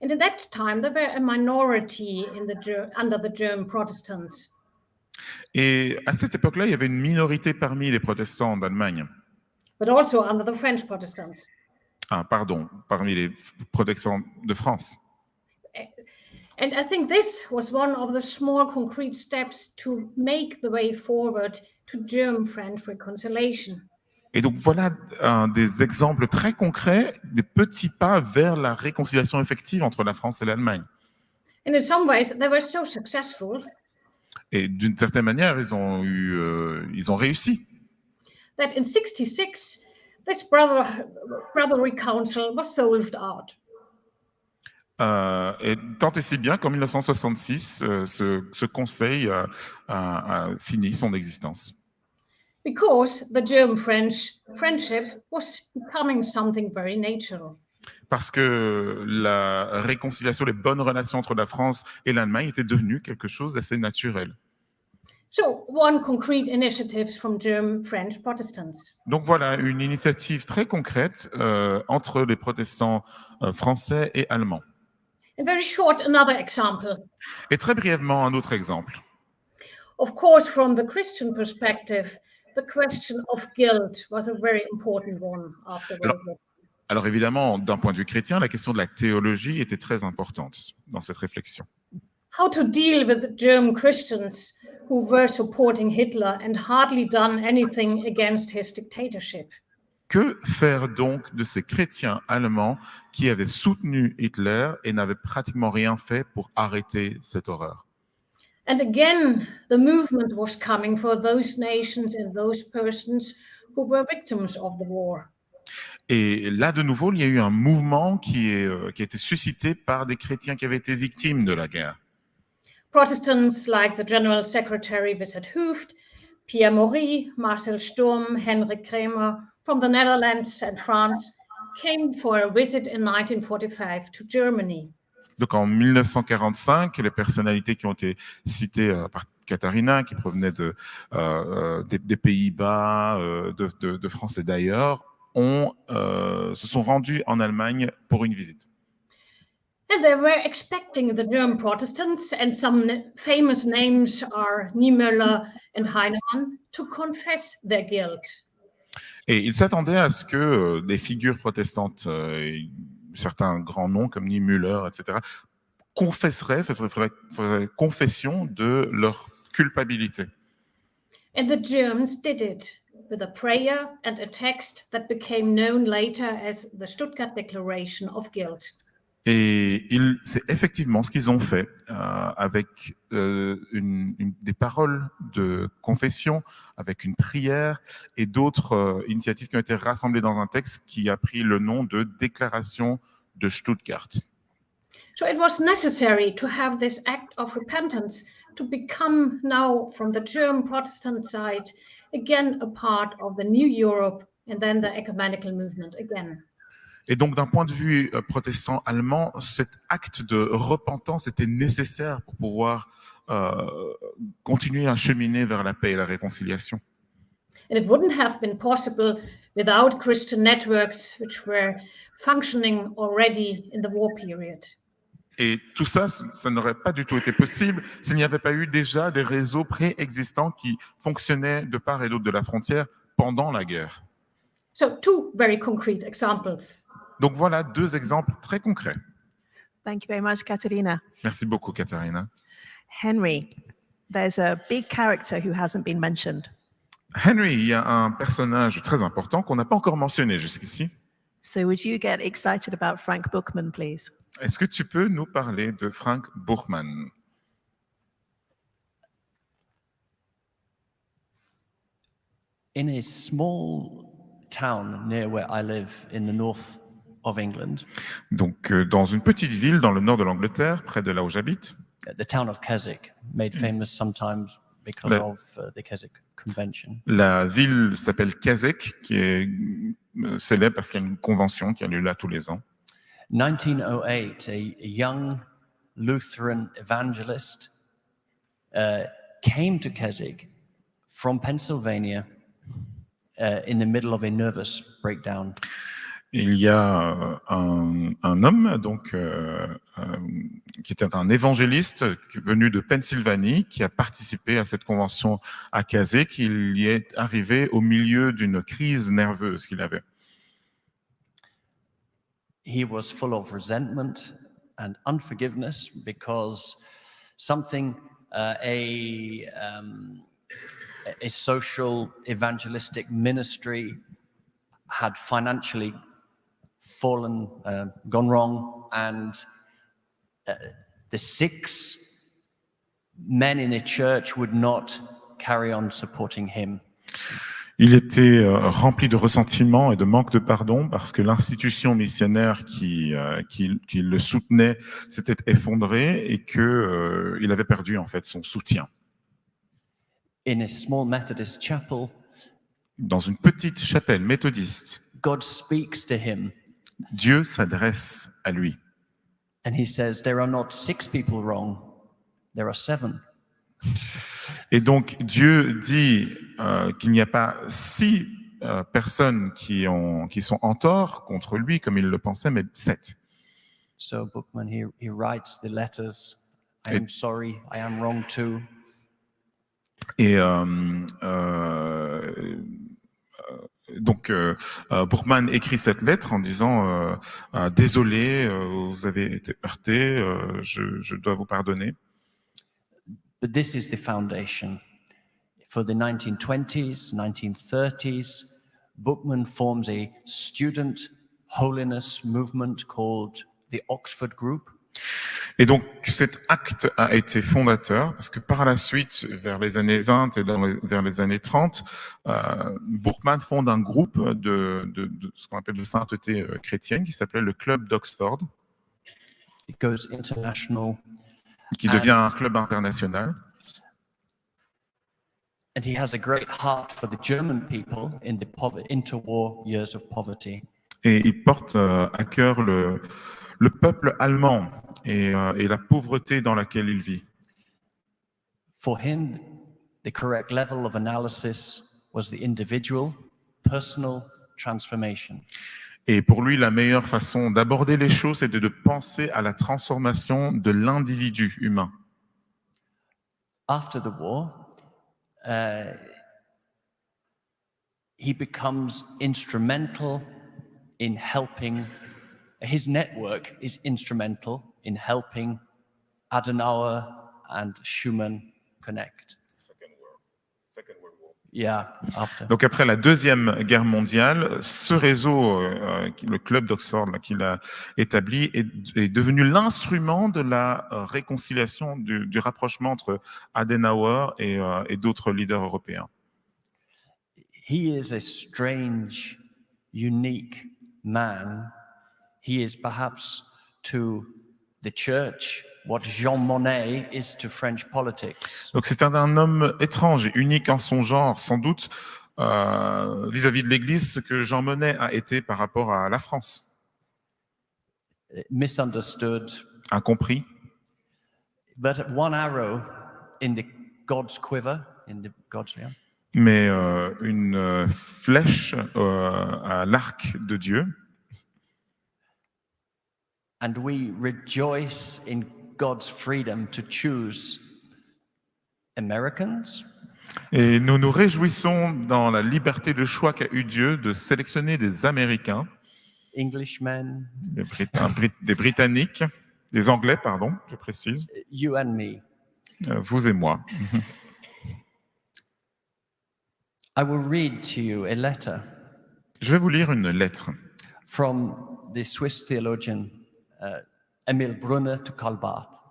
And at that time, they were a minority under the German Protestants. Et à cette époque-là, il y avait une minorité parmi les protestants d'Allemagne. But also under the French Protestants. Parmi les protestants de France. And I think this was one of the small concrete steps to make the way forward to German-French reconciliation. Et donc voilà des exemples très concrets, des petits pas vers la réconciliation effective entre la France et l'Allemagne. And in some ways, they were so successful. Et d'une certaine manière, ils ont réussi. That in 1966, this brotherly council was solved out. Et tant et si bien qu'en 1966, ce conseil a fini son existence. Because the German-French friendship was becoming something very natural. Parce que la réconciliation, les bonnes relations entre la France et l'Allemagne étaient devenues quelque chose d'assez naturel. So, one concrete initiative from German-French Protestants. Donc voilà, une initiative très concrète entre les protestants français et allemands. And very short, another example. Et très brièvement, un autre exemple. Of course, from the Christian perspective, the question of guilt was a very important one after World War II. Alors évidemment, d'un point de vue chrétien, la question de la théologie était très importante dans cette réflexion. How to deal with the German Christians who were supporting Hitler and hardly done anything against his dictatorship? Que faire donc de ces chrétiens allemands qui avaient soutenu Hitler et n'avaient pratiquement rien fait pour arrêter cette horreur? And again, the movement was coming for those nations and those persons who were victims of the war. Et là, de nouveau, il y a eu un mouvement qui a été suscité par des chrétiens qui avaient été victimes de la guerre. Protestants like the General Secretary Wizard Hooft, Pierre Maury, Marcel Sturm, Henrik Kramer from the Netherlands and France came for a visit in 1945 to Germany. Donc en 1945, les personnalités qui ont été citées par Katharina, qui provenaient des Pays-Bas, de France et d'ailleurs, se sont rendus en Allemagne pour une visite. And they were expecting the German Protestants, and some famous names are Niemöller and Heinemann, to confess their guilt. Et ils s'attendaient à ce que des figures protestantes, certains grands noms comme Niemöller, etc., feraient confession de leur culpabilité. And the Germans did it with a prayer and a text that became known later as the Stuttgart Declaration of Guilt. Et c'est effectivement ce qu'ils ont fait avec des paroles de confession, avec une prière et d'autres initiatives qui ont été rassemblées dans un texte qui a pris le nom de Déclaration de Stuttgart. So it was necessary to have this act of repentance to become now, from the German Protestant side, again a part of the new Europe and then the ecumenical movement again. Et donc, d'un point de vue protestant allemand, cet acte de repentance était nécessaire pour pouvoir continuer à cheminer vers la paix et la réconciliation. And it wouldn't have been possible without Christian networks which were functioning already in the war period. Et tout ça, ça n'aurait pas du tout été possible s'il n'y avait pas eu déjà des réseaux préexistants qui fonctionnaient de part et d'autre de la frontière pendant la guerre. So two very concrete examples. Donc voilà deux exemples très concrets. Thank you very much, Katharina. Merci beaucoup, Katharina. Henry, there's a big character who hasn't been mentioned. Henry, il y a un personnage très important qu'on n'a pas encore mentionné jusqu'ici. So would you get excited about Frank Buchmann, please? Est-ce que tu peux nous parler de Frank Buchmann? In a small town near where I live in the north of England. Donc, dans une petite ville dans le nord de l'Angleterre, près de là où j'habite. The town of Keswick, made famous sometimes because of the Keswick Convention. La ville s'appelle Keswick, qui est célèbre parce qu'il y a une convention qui a lieu là tous les ans. 1908, a young Lutheran evangelist came to Keswick from Pennsylvania in the middle of a nervous breakdown. Il y a un homme donc qui était un évangéliste venu de Pennsylvanie qui a participé à cette convention à Keswick. Il y est arrivé au milieu d'une crise nerveuse qu'il avait. He was full of resentment and unforgiveness because something a social evangelistic ministry had financially gone wrong, and the 6 men in the church would not carry on supporting him. Il était rempli de ressentiment et de manque de pardon parce que l'institution missionnaire qui le soutenait s'était effondrée et que il avait perdu en fait son soutien. In a small Methodist chapel, dans une petite chapelle méthodiste, God speaks to him. Dieu s'adresse à lui. And he says, there are not 6 people wrong, there are 7. Et donc Dieu dit qu'il n'y a pas 6 personnes qui sont en tort contre lui comme il le pensait, mais 7. So Buchmann, he writes the letters. I am sorry, I am wrong too. Et donc Buchmann écrit cette lettre en disant désolé, vous avez été heurté, je dois vous pardonner. But this is the foundation. For the 1920s, 1930s, Buchmann forms a student holiness movement called the Oxford Group. Et donc cet acte a été fondateur parce que par la suite, vers les années 20 et vers les années 30, Buchmann fonde un groupe de ce qu'on appelle de sainteté chrétienne qui s'appelait le Club d'Oxford. It goes international qui devient un club international. And he has a great heart for the German people in the interwar years of poverty. Et il porte à cœur le peuple allemand et la pauvreté dans laquelle il vit. For him, the correct level of analysis was the individual, personal transformation. Et pour lui, la meilleure façon d'aborder les choses, c'était de penser à la transformation de l'individu humain. After the war, he becomes instrumental in helping, his network is instrumental in helping Adenauer and Schuman connect. Yeah, after. Donc après la Deuxième Guerre mondiale, ce réseau, le club d'Oxford qu'il a établi, est devenu l'instrument de la réconciliation, du rapprochement entre Adenauer et d'autres leaders européens. He is a strange, unique man. He is perhaps to the church what Jean Monnet is to French politics. Donc c'est un homme étrange et unique en son genre, sans doute vis-à-vis de l'Église, ce que Jean Monnet a été par rapport à la France. Misunderstood. Incompris. But one arrow in the God's quiver, yeah. Mais une flèche à l'arc de Dieu. And we rejoice in God's freedom to choose Americans. Et nous nous réjouissons dans la liberté de choix qu'a eu Dieu de sélectionner des Américains, Englishmen, des Britanniques, des Anglais, pardon, je précise. You and me. Vous et moi. I will read to you a letter. Je vais vous lire une lettre. From the Swiss theologian Emil Brunner to Karl Barth.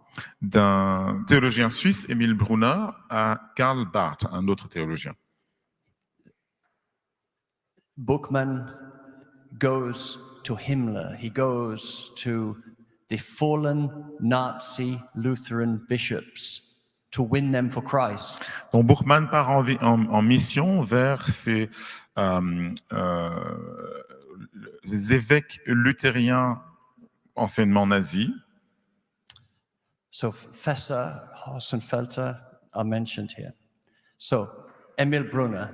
D'un théologien suisse, Emil Brunner, à Karl Barth, un autre théologien. Buchmann goes to Himmler. He goes to the fallen Nazi Lutheran bishops to win them for Christ. Donc Buchmann part en mission vers ces évêques luthériens anciennement nazis. So Fesser, Hossenfelter are mentioned here. So Emil Brunner,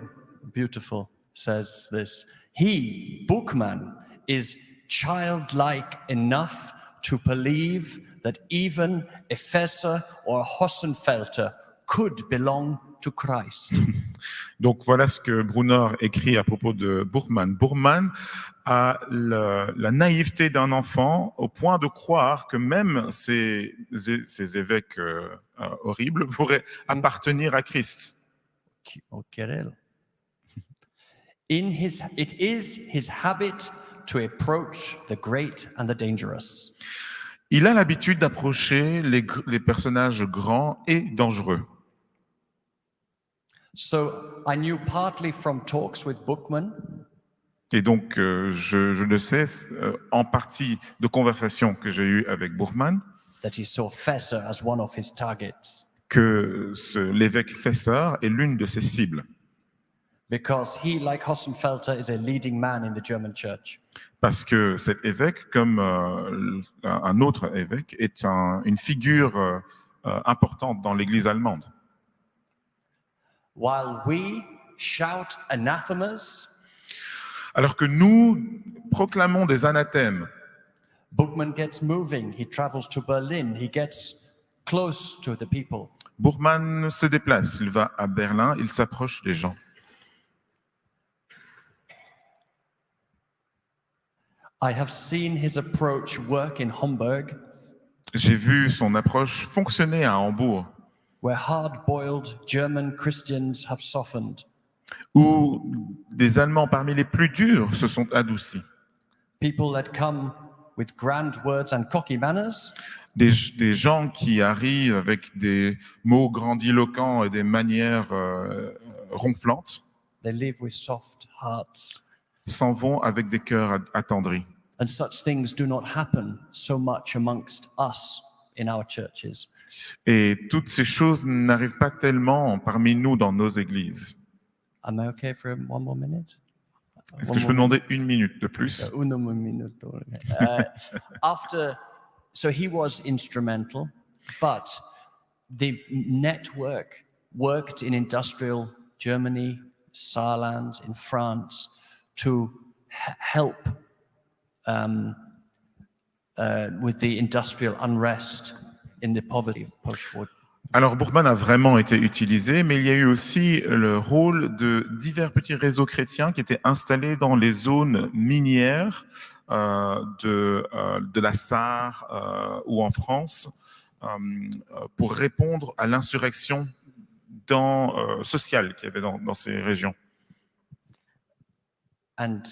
beautiful, says this. He, Buchmann, is childlike enough to believe that even a Fesser or a Hossenfelter could belong to Christ. Donc voilà ce que Brunner écrit à propos de Buchmann. Buchmann a la naïveté d'un enfant au point de croire que même ces évêques horribles pourraient appartenir à Christ. It is his habit to approach the great and the dangerous. Il a l'habitude d'approcher les personnages grands et dangereux. So I knew partly from talks with Buchmann. Et donc, je le sais en partie de conversations que j'ai eues avec Buchmann, that he saw Fesser as one of his targets. Que l'évêque Fesser est l'une de ses cibles. Because he, like Hossenfelter, is a leading man in the German church. Parce que cet évêque, comme un autre évêque, est une figure importante dans l'Église allemande. While we shout anathemas, alors que nous proclamons des anathèmes, Buchmann gets moving. He travels to Berlin. He gets close to the people. Buchmann se déplace. Il va à Berlin. Il s'approche des gens. I have seen his approach work in Hamburg. J'ai vu son approche fonctionner à Hambourg, where hard-boiled German Christians have softened. Où des Allemands parmi les plus durs se sont adoucis. People that come with grand words and cocky manners. Des gens qui arrivent avec des mots grandiloquents et des manières ronflantes. They live with soft hearts. S'en vont avec des cœurs attendris. And such things do not happen so much amongst us in our churches. Et toutes ces choses n'arrivent pas tellement parmi nous dans nos églises. Am I okay for one more minute? Est-ce que je peux demander 1 minute de plus? Uno minuto. So he was instrumental, but the network worked in industrial Germany, Saarland, in France, to help with the industrial unrest in the poverty of post-war. Alors, Buchmann a vraiment été utilisé, mais il y a eu aussi le rôle de divers petits réseaux chrétiens qui étaient installés dans les zones minières de la Sarre ou en France pour répondre à l'insurrection sociale qu'il y avait dans ces régions. And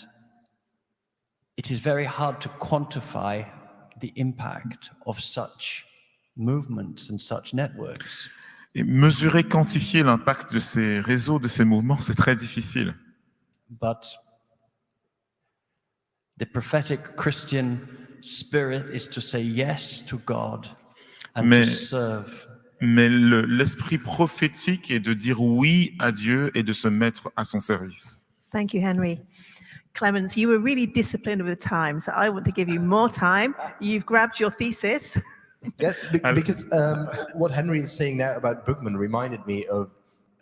it is very hard to quantify the impact of such movements and such networks. Et mesurer, quantifier l'impact de ces réseaux, de ces mouvements, c'est très difficile. But the prophetic Christian spirit is to say yes to God and to serve. Mais l'esprit prophétique est de dire oui à Dieu et de se mettre à son service. Thank you, Henry. Clemens, you were really disciplined with the time, so I want to give you more time. You've grabbed your thesis. Yes, because what Henry is saying now about Buchmann reminded me of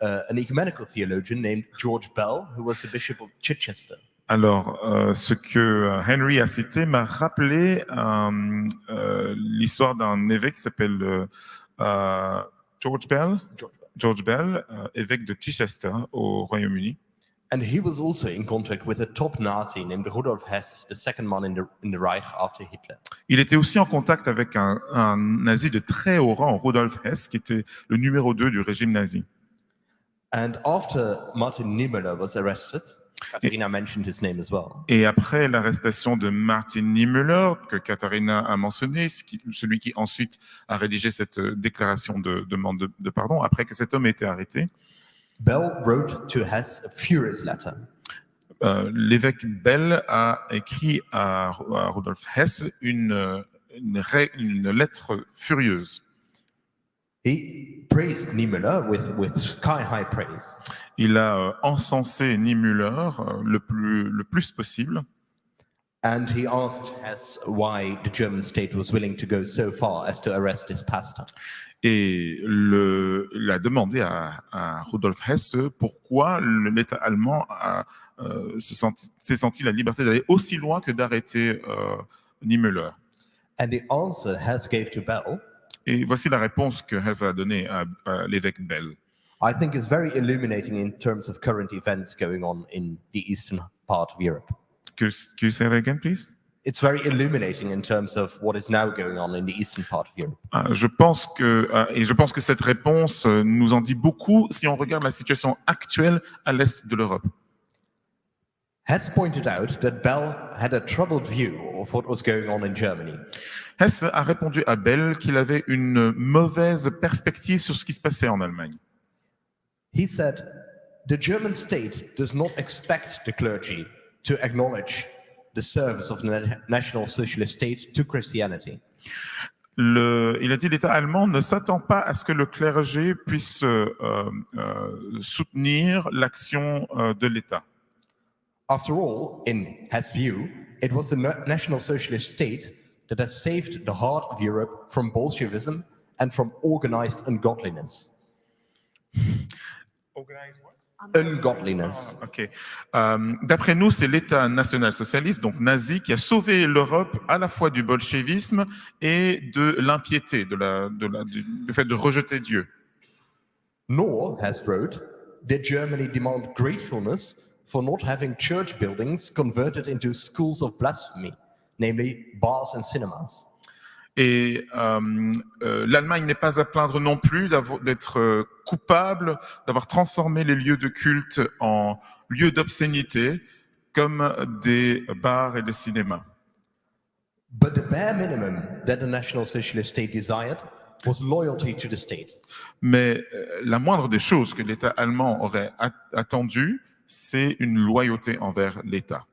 an ecumenical theologian named George Bell, who was the Bishop of Chichester. Alors, ce que Henry a cité m'a rappelé l'histoire d'un évêque qui s'appelle George Bell, évêque de Chichester au Royaume-Uni. And he was also in contact with a top Nazi named Rudolf Hess, the second man in the Reich after Hitler. Il était aussi en contact avec un nazi de très haut rang, Rudolf Hess, qui était le numéro 2 du régime nazi. And after Martin Niemöller was arrested, Katharina mentioned his name as well. Et après l'arrestation de Martin Niemöller, que Katharina a mentionné, celui qui ensuite a rédigé cette déclaration de demande de pardon, après que cet homme ait été arrêté, Bell wrote to Hess a furious letter. L'évêque Bell a écrit à Rudolf Hess une lettre furieuse. He praised Niemöller with sky-high praise. Il a encensé Niemöller le plus possible. And he asked Hess why the German state was willing to go so far as to arrest his pastor. Et il a demandé à Rudolf Hess pourquoi l'État allemand s'est senti la liberté d'aller aussi loin que d'arrêter Niemöller. And the answer Hess gave to Bell, et voici la réponse que Hess a donnée à l'évêque Bell. I think is very illuminating in terms of current events going on in the eastern part of Europe. Could you say that again, please? It's very illuminating in terms of what is now going on in the eastern part of Europe. Je pense que cette réponse nous en dit beaucoup si on regarde la situation actuelle à l'est de l'Europe. Hess pointed out that Bell had a troubled view of what was going on in Germany. Hess a répondu à Bell qu'il avait une mauvaise perspective sur ce qui se passait en Allemagne. He said, the German state does not expect the clergy to acknowledge the service of the National Socialist State to Christianity. Il a dit l'État allemand ne s'attend pas à ce que le clergé puisse soutenir l'action de l'État. After all, in Hess' view, it was the National Socialist State that has saved the heart of Europe from Bolshevism and from organized ungodliness. Organized what? Ungodliness. Okay. D'après nous, c'est l'État national-socialiste, donc nazi, qui a sauvé l'Europe à la fois du bolchevisme et de l'impiété, du fait de rejeter Dieu. Nor, Hess wrote, did Germany demand gratefulness for not having church buildings converted into schools of blasphemy, namely bars and cinemas. Et l'Allemagne n'est pas à plaindre non plus d'être coupable, d'avoir transformé les lieux de culte en lieux d'obscénité, comme des bars et des cinémas. But the bare minimum that the National Socialist State desired was loyalty to the state. Mais la moindre des choses que l'État allemand aurait attendu, c'est une loyauté envers l'État.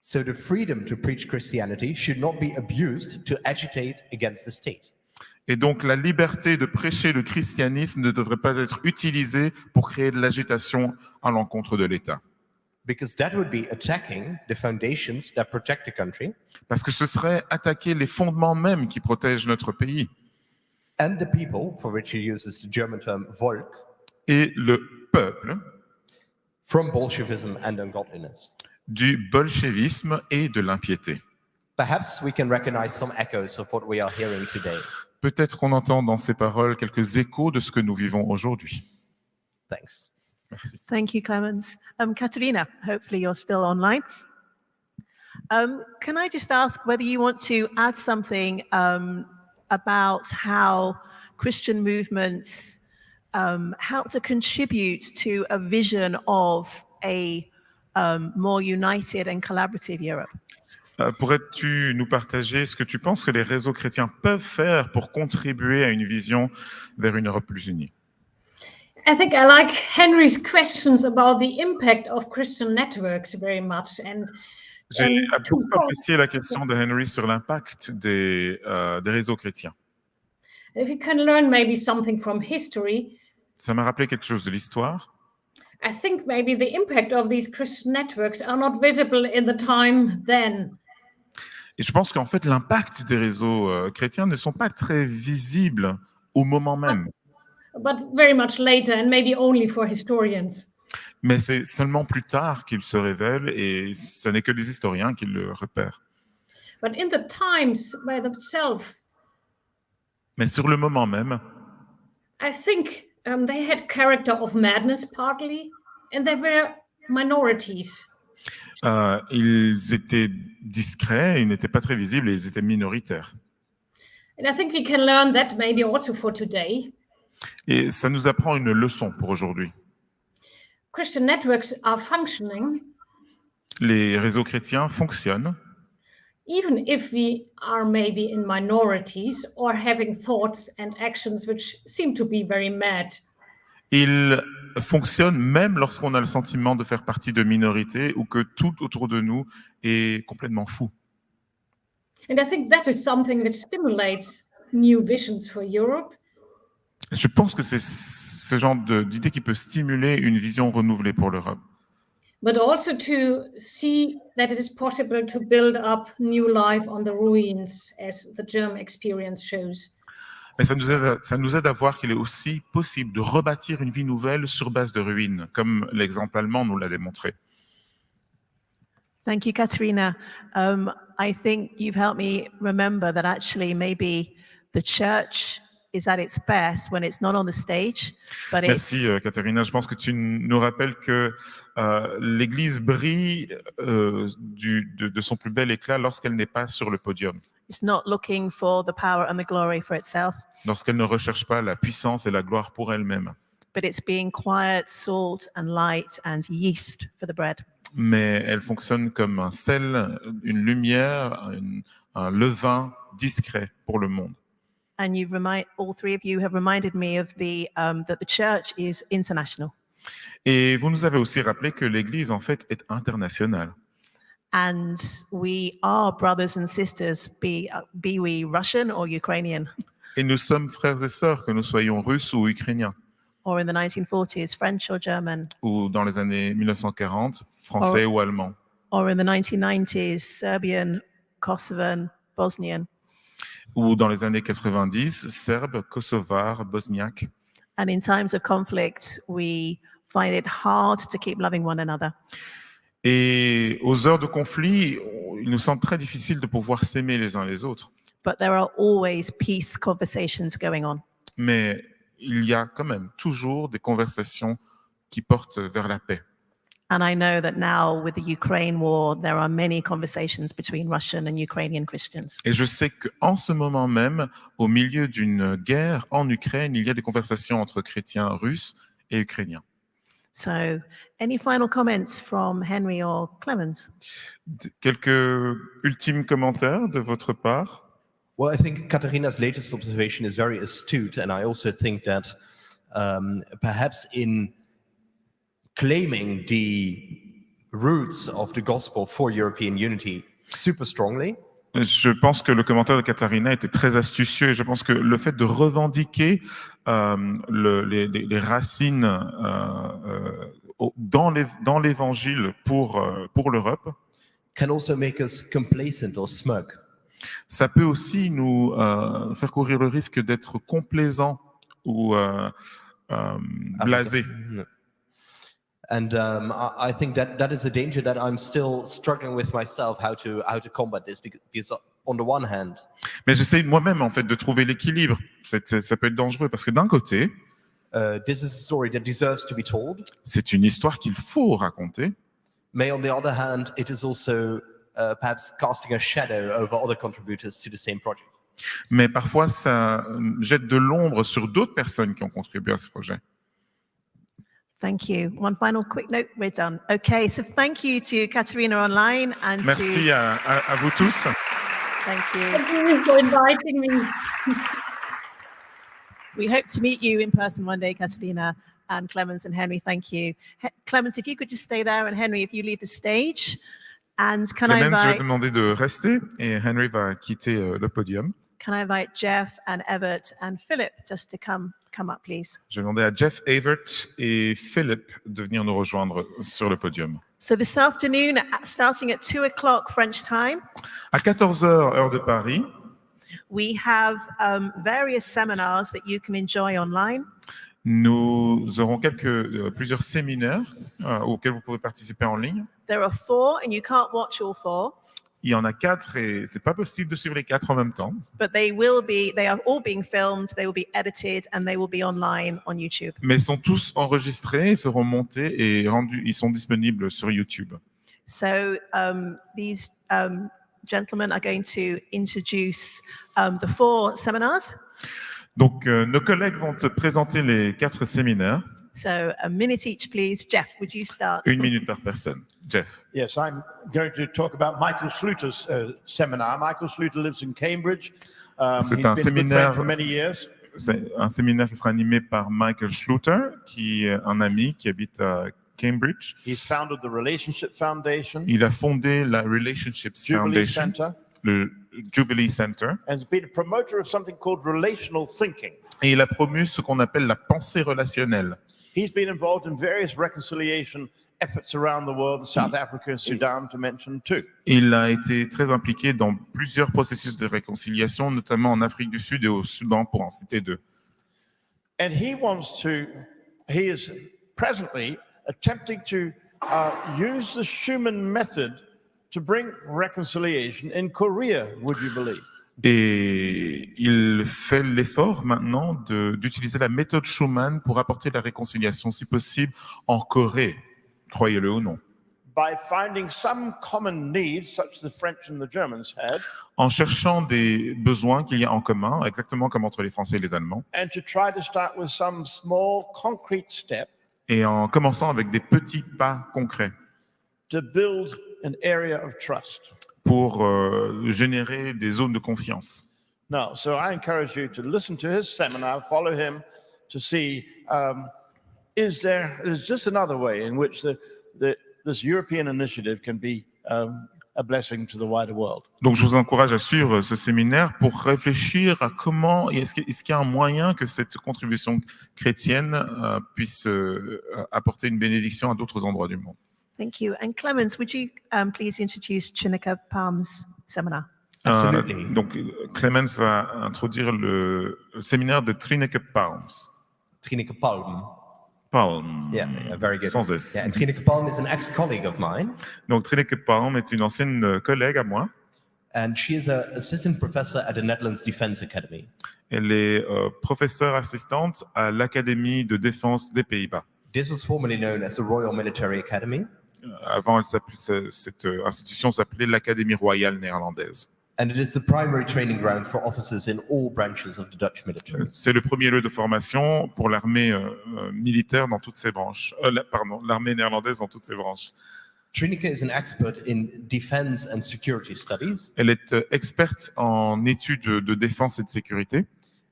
So the freedom to preach Christianity should not be abused to agitate against the state. Et donc la liberté de prêcher le christianisme ne devrait pas être utilisée pour créer de l'agitation à l'encontre de l'État. Because that would be attacking the foundations that protect the country Parce que ce serait attaquer les fondements mêmes qui protègent notre pays and the people, for which he uses the German term Volk, et le peuple from Bolshevism and ungodliness. du bolchevisme et de l'impiété. Perhaps we can recognize some echoes of what we are hearing today. Peut-être qu'on entend dans ces paroles quelques échos de ce que nous vivons aujourd'hui. Thanks. Merci. Thank you, Clemens. Katharina, hopefully you're still online. Can I just ask whether you want to add something about how Christian movements help to contribute to a vision of a more united and collaborative Europe? Pourrais-tu nous partager ce que tu penses que les réseaux chrétiens peuvent faire pour contribuer à une vision vers une Europe plus unie? I think I like Henry's questions about the impact of Christian networks very much. J'ai beaucoup apprécié la question de Henry sur l'impact des réseaux chrétiens. If you can learn maybe something from history, Ça m'a rappelé quelque chose de l'histoire. I think maybe the impact of these Christian networks are not visible in the time then. Et je pense qu'en fait, l'impact des réseaux chrétiens ne sont pas très visibles au moment même. But very much later, and maybe only for historians. Mais c'est seulement plus tard qu'ils se révèlent et ce n'est que les historiens qui le repèrent. But in the times by themselves, Mais sur le moment même, I think they had character of madness partly, and they were minorities. ils étaient discrets, ils n'étaient pas très visibles et ils étaient minoritaires. And I think we can learn that maybe also for today. Et ça nous apprend une leçon pour aujourd'hui. Christian networks are functioning Les réseaux chrétiens fonctionnent, even if we are maybe in minorities or having thoughts and actions which seem to be very mad. ils fonctionnent même lorsqu'on a le sentiment de faire partie de minorités ou que tout autour de nous est complètement fou. And I think that is something which stimulates new visions for Europe. Je pense que c'est ce genre d'idée qui peut stimuler une vision renouvelée pour l'Europe. But also to see that it is possible to build up new life on the ruins, as the German experience shows. Et ça nous aide à voir qu'il est aussi possible de rebâtir une vie nouvelle sur base de ruines, comme l'exemple allemand nous l'a démontré. Thank you, Katharina. I think you've helped me remember that actually maybe the church is at its best when it's not on the stage, but Merci, Katharina. Je pense que tu nous rappelles que l'Église brille de son plus bel éclat lorsqu'elle n'est pas sur le podium, it's not looking for the power and the glory for itself, lorsqu'elle ne recherche pas la puissance et la gloire pour elle-même, but it's being quiet, salt and light and yeast for the bread. mais elle fonctionne comme un sel, une lumière, un levain discret pour le monde. And all three of you have reminded me of that the church is international. Et vous nous avez aussi rappelé que l'Église, en fait, est internationale. And we are brothers and sisters, be we Russian or Ukrainian, Et nous sommes frères et sœurs, que nous soyons russes ou ukrainiens, or in the 1940s, French or German, ou dans les années 1940, français ou allemands, or in the 1990s, Serbian, Kosovan, Bosnian. ou dans les années 90, serbes, kosovars, bosniaques. And in times of conflict, we find it hard to keep loving one another. Et aux heures de conflit, il nous semble très difficile de pouvoir s'aimer les uns les autres. But there are always peace conversations going on. Mais il y a quand même toujours des conversations qui portent vers la paix. And I know that now with the Ukraine war, there are many conversations between Russian and Ukrainian Christians. Et je sais qu'en ce moment même, au milieu d'une guerre en Ukraine, il y a des conversations entre chrétiens russes et ukrainiens. So, any final comments from Henry or Clemens? Quelques ultimes commentaires de votre part? Well, I think Katharina's latest observation is very astute, and I also think that perhaps in claiming the roots of the gospel for European unity super strongly, Je pense que le commentaire de Katharina était très astucieux et je pense que le fait de revendiquer les racines dans l'évangile pour l'Europe, can also make us complacent or smug. ça peut aussi nous faire courir le risque d'être complaisants ou blasés. And I think that is a danger that I'm still struggling with myself, how to combat this, because on the one hand, Mais j'essaie moi-même en fait de trouver l'équilibre. Ça peut être dangereux parce que d'un côté, this is a story that deserves to be told. c'est une histoire qu'il faut raconter. May on the other hand, it is also perhaps casting a shadow over other contributors to the same project. Mais parfois, ça jette de l'ombre sur d'autres personnes qui ont contribué à ce projet. Thank you. One final quick note, we're done. Okay, so thank you to Katharina online and Merci à vous tous. Thank you. Thank you for inviting me. We hope to meet you in person one day, Katharina and Clemens and Henry. Thank you. Clemens, if you could just stay there, and Henry, if you leave the stage. And can I Clemens, je vais invite... te demander de rester et Henry va quitter le podium. Can I invite Jeff and Everett and Philip just to come up, please? Je vais demander à Jeff, Evert et Philip de venir nous rejoindre sur le podium. So this afternoon, starting at 2 o'clock French time, À 14h, heure de Paris, we have various seminars that you can enjoy online. nous aurons plusieurs séminaires auxquels vous pouvez participer en ligne. There are 4, and you can't watch all 4, Il y en a 4 et c'est pas possible de suivre les 4 en même temps. but they are all being filmed, they will be edited, and they will be online on YouTube. Mais ils sont tous enregistrés, seront montés et rendus. Ils sont disponibles sur YouTube. So these gentlemen are going to introduce the 4 seminars. Donc, nos collègues vont te présenter les 4 séminaires. So a minute each, please. Jeff, would you start? 1 minute par personne. Jeff. Yes, I'm going to talk about Michael Schluter's seminar. Michael Schluter lives in Cambridge. C'est He's un been a good friend séminaire. for many years. C'est un séminaire qui sera animé par Michael Schluter, qui est un ami qui habite à Cambridge. He's founded the Relationship Foundation, Il a fondé la Relationships Jubilee Foundation, Center, le Jubilee Center, and has been a promoter of something called relational thinking. et il a promu ce qu'on appelle la pensée relationnelle. He's been involved in various reconciliation efforts around the world, South Africa and Sudan to mention too. Il a été très impliqué dans plusieurs processus de réconciliation, notamment en Afrique du Sud et au Soudan, pour en citer 2. And he is presently attempting to use the Schuman method to bring reconciliation in Korea, would you believe? Et il fait l'effort maintenant d'utiliser la méthode Schuman pour apporter la réconciliation, si possible, en Corée, croyez-le ou non. By finding some common needs, such as the French and the Germans had, En cherchant des besoins qu'il y a en commun, exactement comme entre les Français et les Allemands, and to try to start with some small concrete step et en commençant avec des petits pas concrets to build an area of trust. pour générer des zones de confiance. Now, so I encourage you to listen to his seminar, follow him to see, is this another way in which this European initiative can be a blessing to the wider world? Donc je vous encourage à suivre ce séminaire pour réfléchir à comment, est-ce qu'il y a un moyen que cette contribution chrétienne puisse apporter une bénédiction à d'autres endroits du monde. Thank you. And Clemens, would you please introduce Chinika Palm's seminar? Absolutely. Donc Clemens va introduire le séminaire de Trineke Palms. Trineke Palm. Palm. Yeah, very good. Sans S. Yeah, and Trineke Palm is an ex-colleague of mine, Donc Trineke Palm est une ancienne collègue à moi. and she is an assistant professor at the Netherlands Defense Academy. Elle est professeure assistante à l'Académie de défense des Pays-Bas. This was formerly known as the Royal Military Academy, Avant, cette institution s'appelait l'Académie royale néerlandaise. and it is the primary training ground for officers in all branches of the Dutch military. C'est le premier lieu de formation pour l'armée militaire dans toutes ses branches. L'armée néerlandaise dans toutes ses branches. Trineke is an expert in defense and security studies, Elle est experte en études de défense et de sécurité.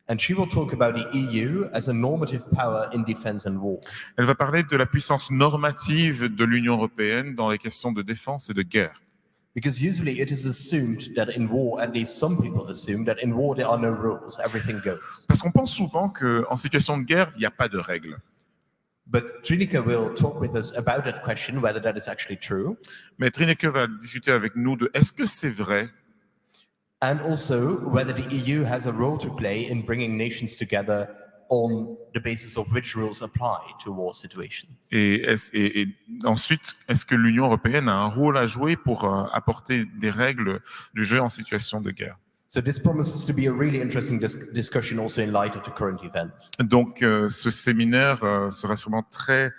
and she will talk about the EU as a normative power in defense and war. Elle va parler de la puissance normative de l'Union européenne dans les questions de défense et de guerre. Because usually it is assumed that in war, at least some people assume that in war there are no rules, everything goes. Parce qu'on pense souvent qu'en situation de guerre, il n'y a pas de règles. But Trineke will talk with us about that question, whether that is actually true. Mais Trineke va discuter avec nous de est-ce que c'est vrai And also whether the EU has a role to play in bringing nations together on the basis of which rules apply to war situations. et ensuite, est-ce que l'Union européenne a un rôle à jouer pour apporter des règles du jeu en situation de guerre? So this promises to be a really interesting discussion also in light of the current events. Donc, ce séminaire sera sûrement très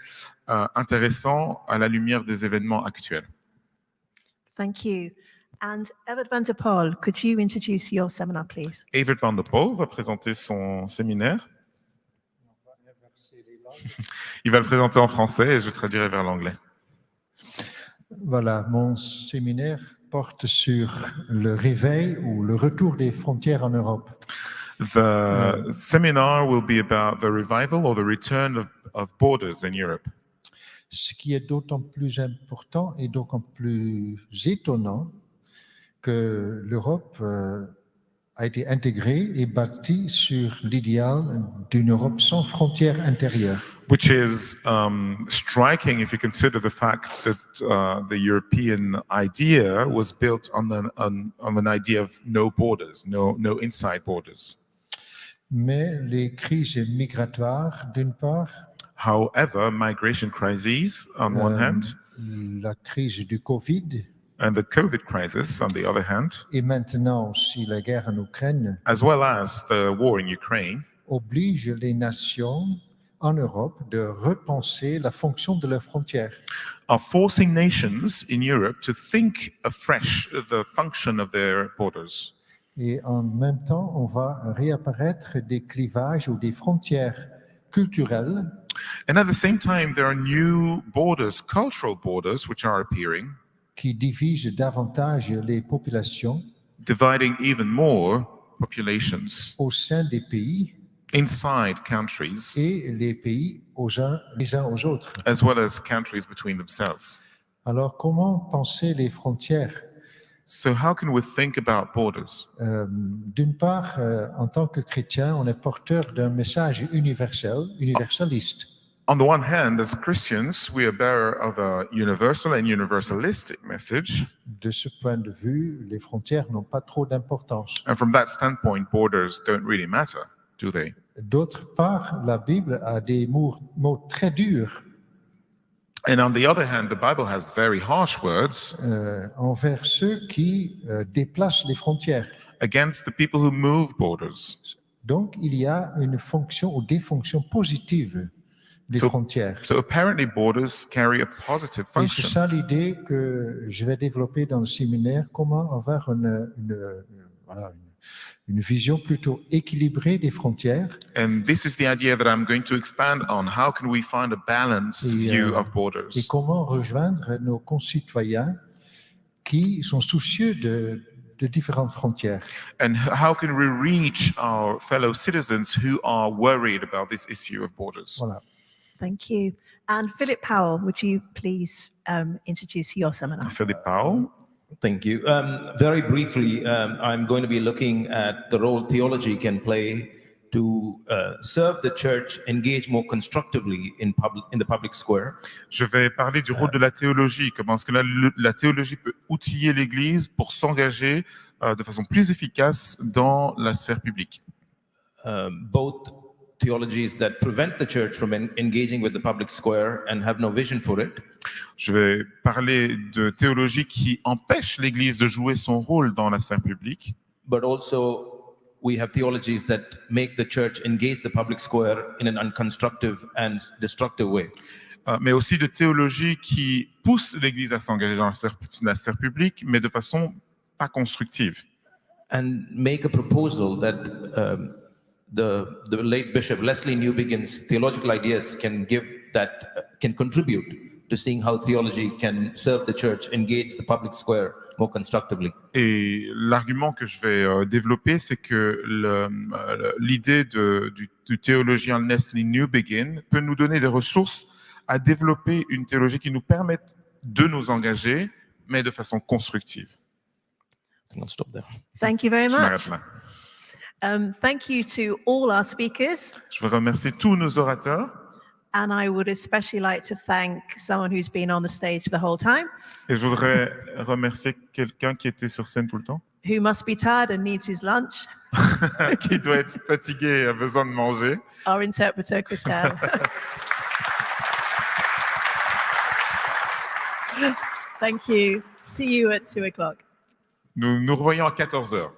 intéressant à la lumière des événements actuels. Thank you. And Evert van der Pol, could you introduce your seminar, please? Evert van der Pol va présenter son séminaire. Il va le présenter en français et je traduirai vers l'anglais. Voilà, mon séminaire porte sur le réveil ou le retour des frontières en Europe. The seminar will be about the revival or the return of borders in Europe. Ce qui est d'autant plus important et d'autant plus étonnant que l'Europe a été intégrée et bâtie sur l'idéal d'une Europe sans frontières intérieures. Which is striking if you consider the fact that the European idea was built on an idea of no borders, no inside borders. Mais les crises migratoires, d'une part, However, migration crises on one hand, la crise du Covid, and the COVID crisis on the other hand, et maintenant aussi la guerre en Ukraine, as well as the war in Ukraine, obligent les nations en Europe de repenser la fonction de leurs frontières. are forcing nations in Europe to think afresh the function of their borders. Et en même temps, on va réapparaître des clivages ou des frontières culturelles And at the same time, there are new borders, cultural borders, which are appearing, qui divisent davantage les populations dividing even more populations au sein des pays inside countries, et les pays les uns aux autres. as well as countries between themselves. Alors, comment penser les frontières? So how can we think about borders? D'une part, en tant que chrétien, on est porteur d'un message universaliste. On the one hand, as Christians, we are bearer of a universal and universalistic message. De ce point de vue, les frontières n'ont pas trop d'importance. And from that standpoint, borders don't really matter, do they? D'autre part, la Bible a des mots très durs And on the other hand, the Bible has very harsh words envers ceux qui déplacent les frontières. against the people who move borders. Donc, il y a une fonction ou des fonctions positives des frontières. So apparently borders carry a positive Et c'est function. ça l'idée que je vais développer dans le séminaire, comment avoir une vision plutôt équilibrée des frontières And this is the idea that I'm going to expand on. How can we find a balanced view of et borders? comment rejoindre nos concitoyens qui sont soucieux de différentes frontières. And how can we reach our fellow citizens who are worried about this issue of borders? Voilà. Thank you. And Philip Powell, would you please introduce your seminar? Philippe Powell. Thank you. Very briefly, I'm going to be looking at the role theology can play to serve the church, engage more constructively in the public square. Je vais parler du rôle de la théologie, comment est-ce que la théologie peut outiller l'Église pour s'engager de façon plus efficace dans la sphère publique. Both theologies that prevent the church from engaging with the public square and have no vision for it. Je vais parler de théologie qui empêche l'Église de jouer son rôle dans la sphère publique. But also we have theologies that make the church engage the public square in an unconstructive and destructive way. Mais aussi de théologie qui pousse l'Église à s'engager dans la sphère publique, mais de façon pas constructive. And make a proposal that the late Bishop Leslie Newbigin's theological ideas can contribute to seeing how theology can serve the church, engage the public square more constructively. Et l'argument que je vais développer, c'est que l'idée du théologien Leslie Newbigin peut nous donner des ressources à développer une théologie qui nous permette de nous engager, mais de façon constructive. I think I'll stop there. Thank you very Je m'arrête much. là. Thank you to all our speakers. Je veux remercier tous nos orateurs And I would especially like to thank someone who's been on the stage the whole time, et je voudrais remercier quelqu'un qui était sur scène tout le temps, who must be tired and needs his lunch, qui doit être fatigué et a besoin de manger. our interpreter, Christelle. Thank you. See you at 2:00. Nous nous revoyons à 14h.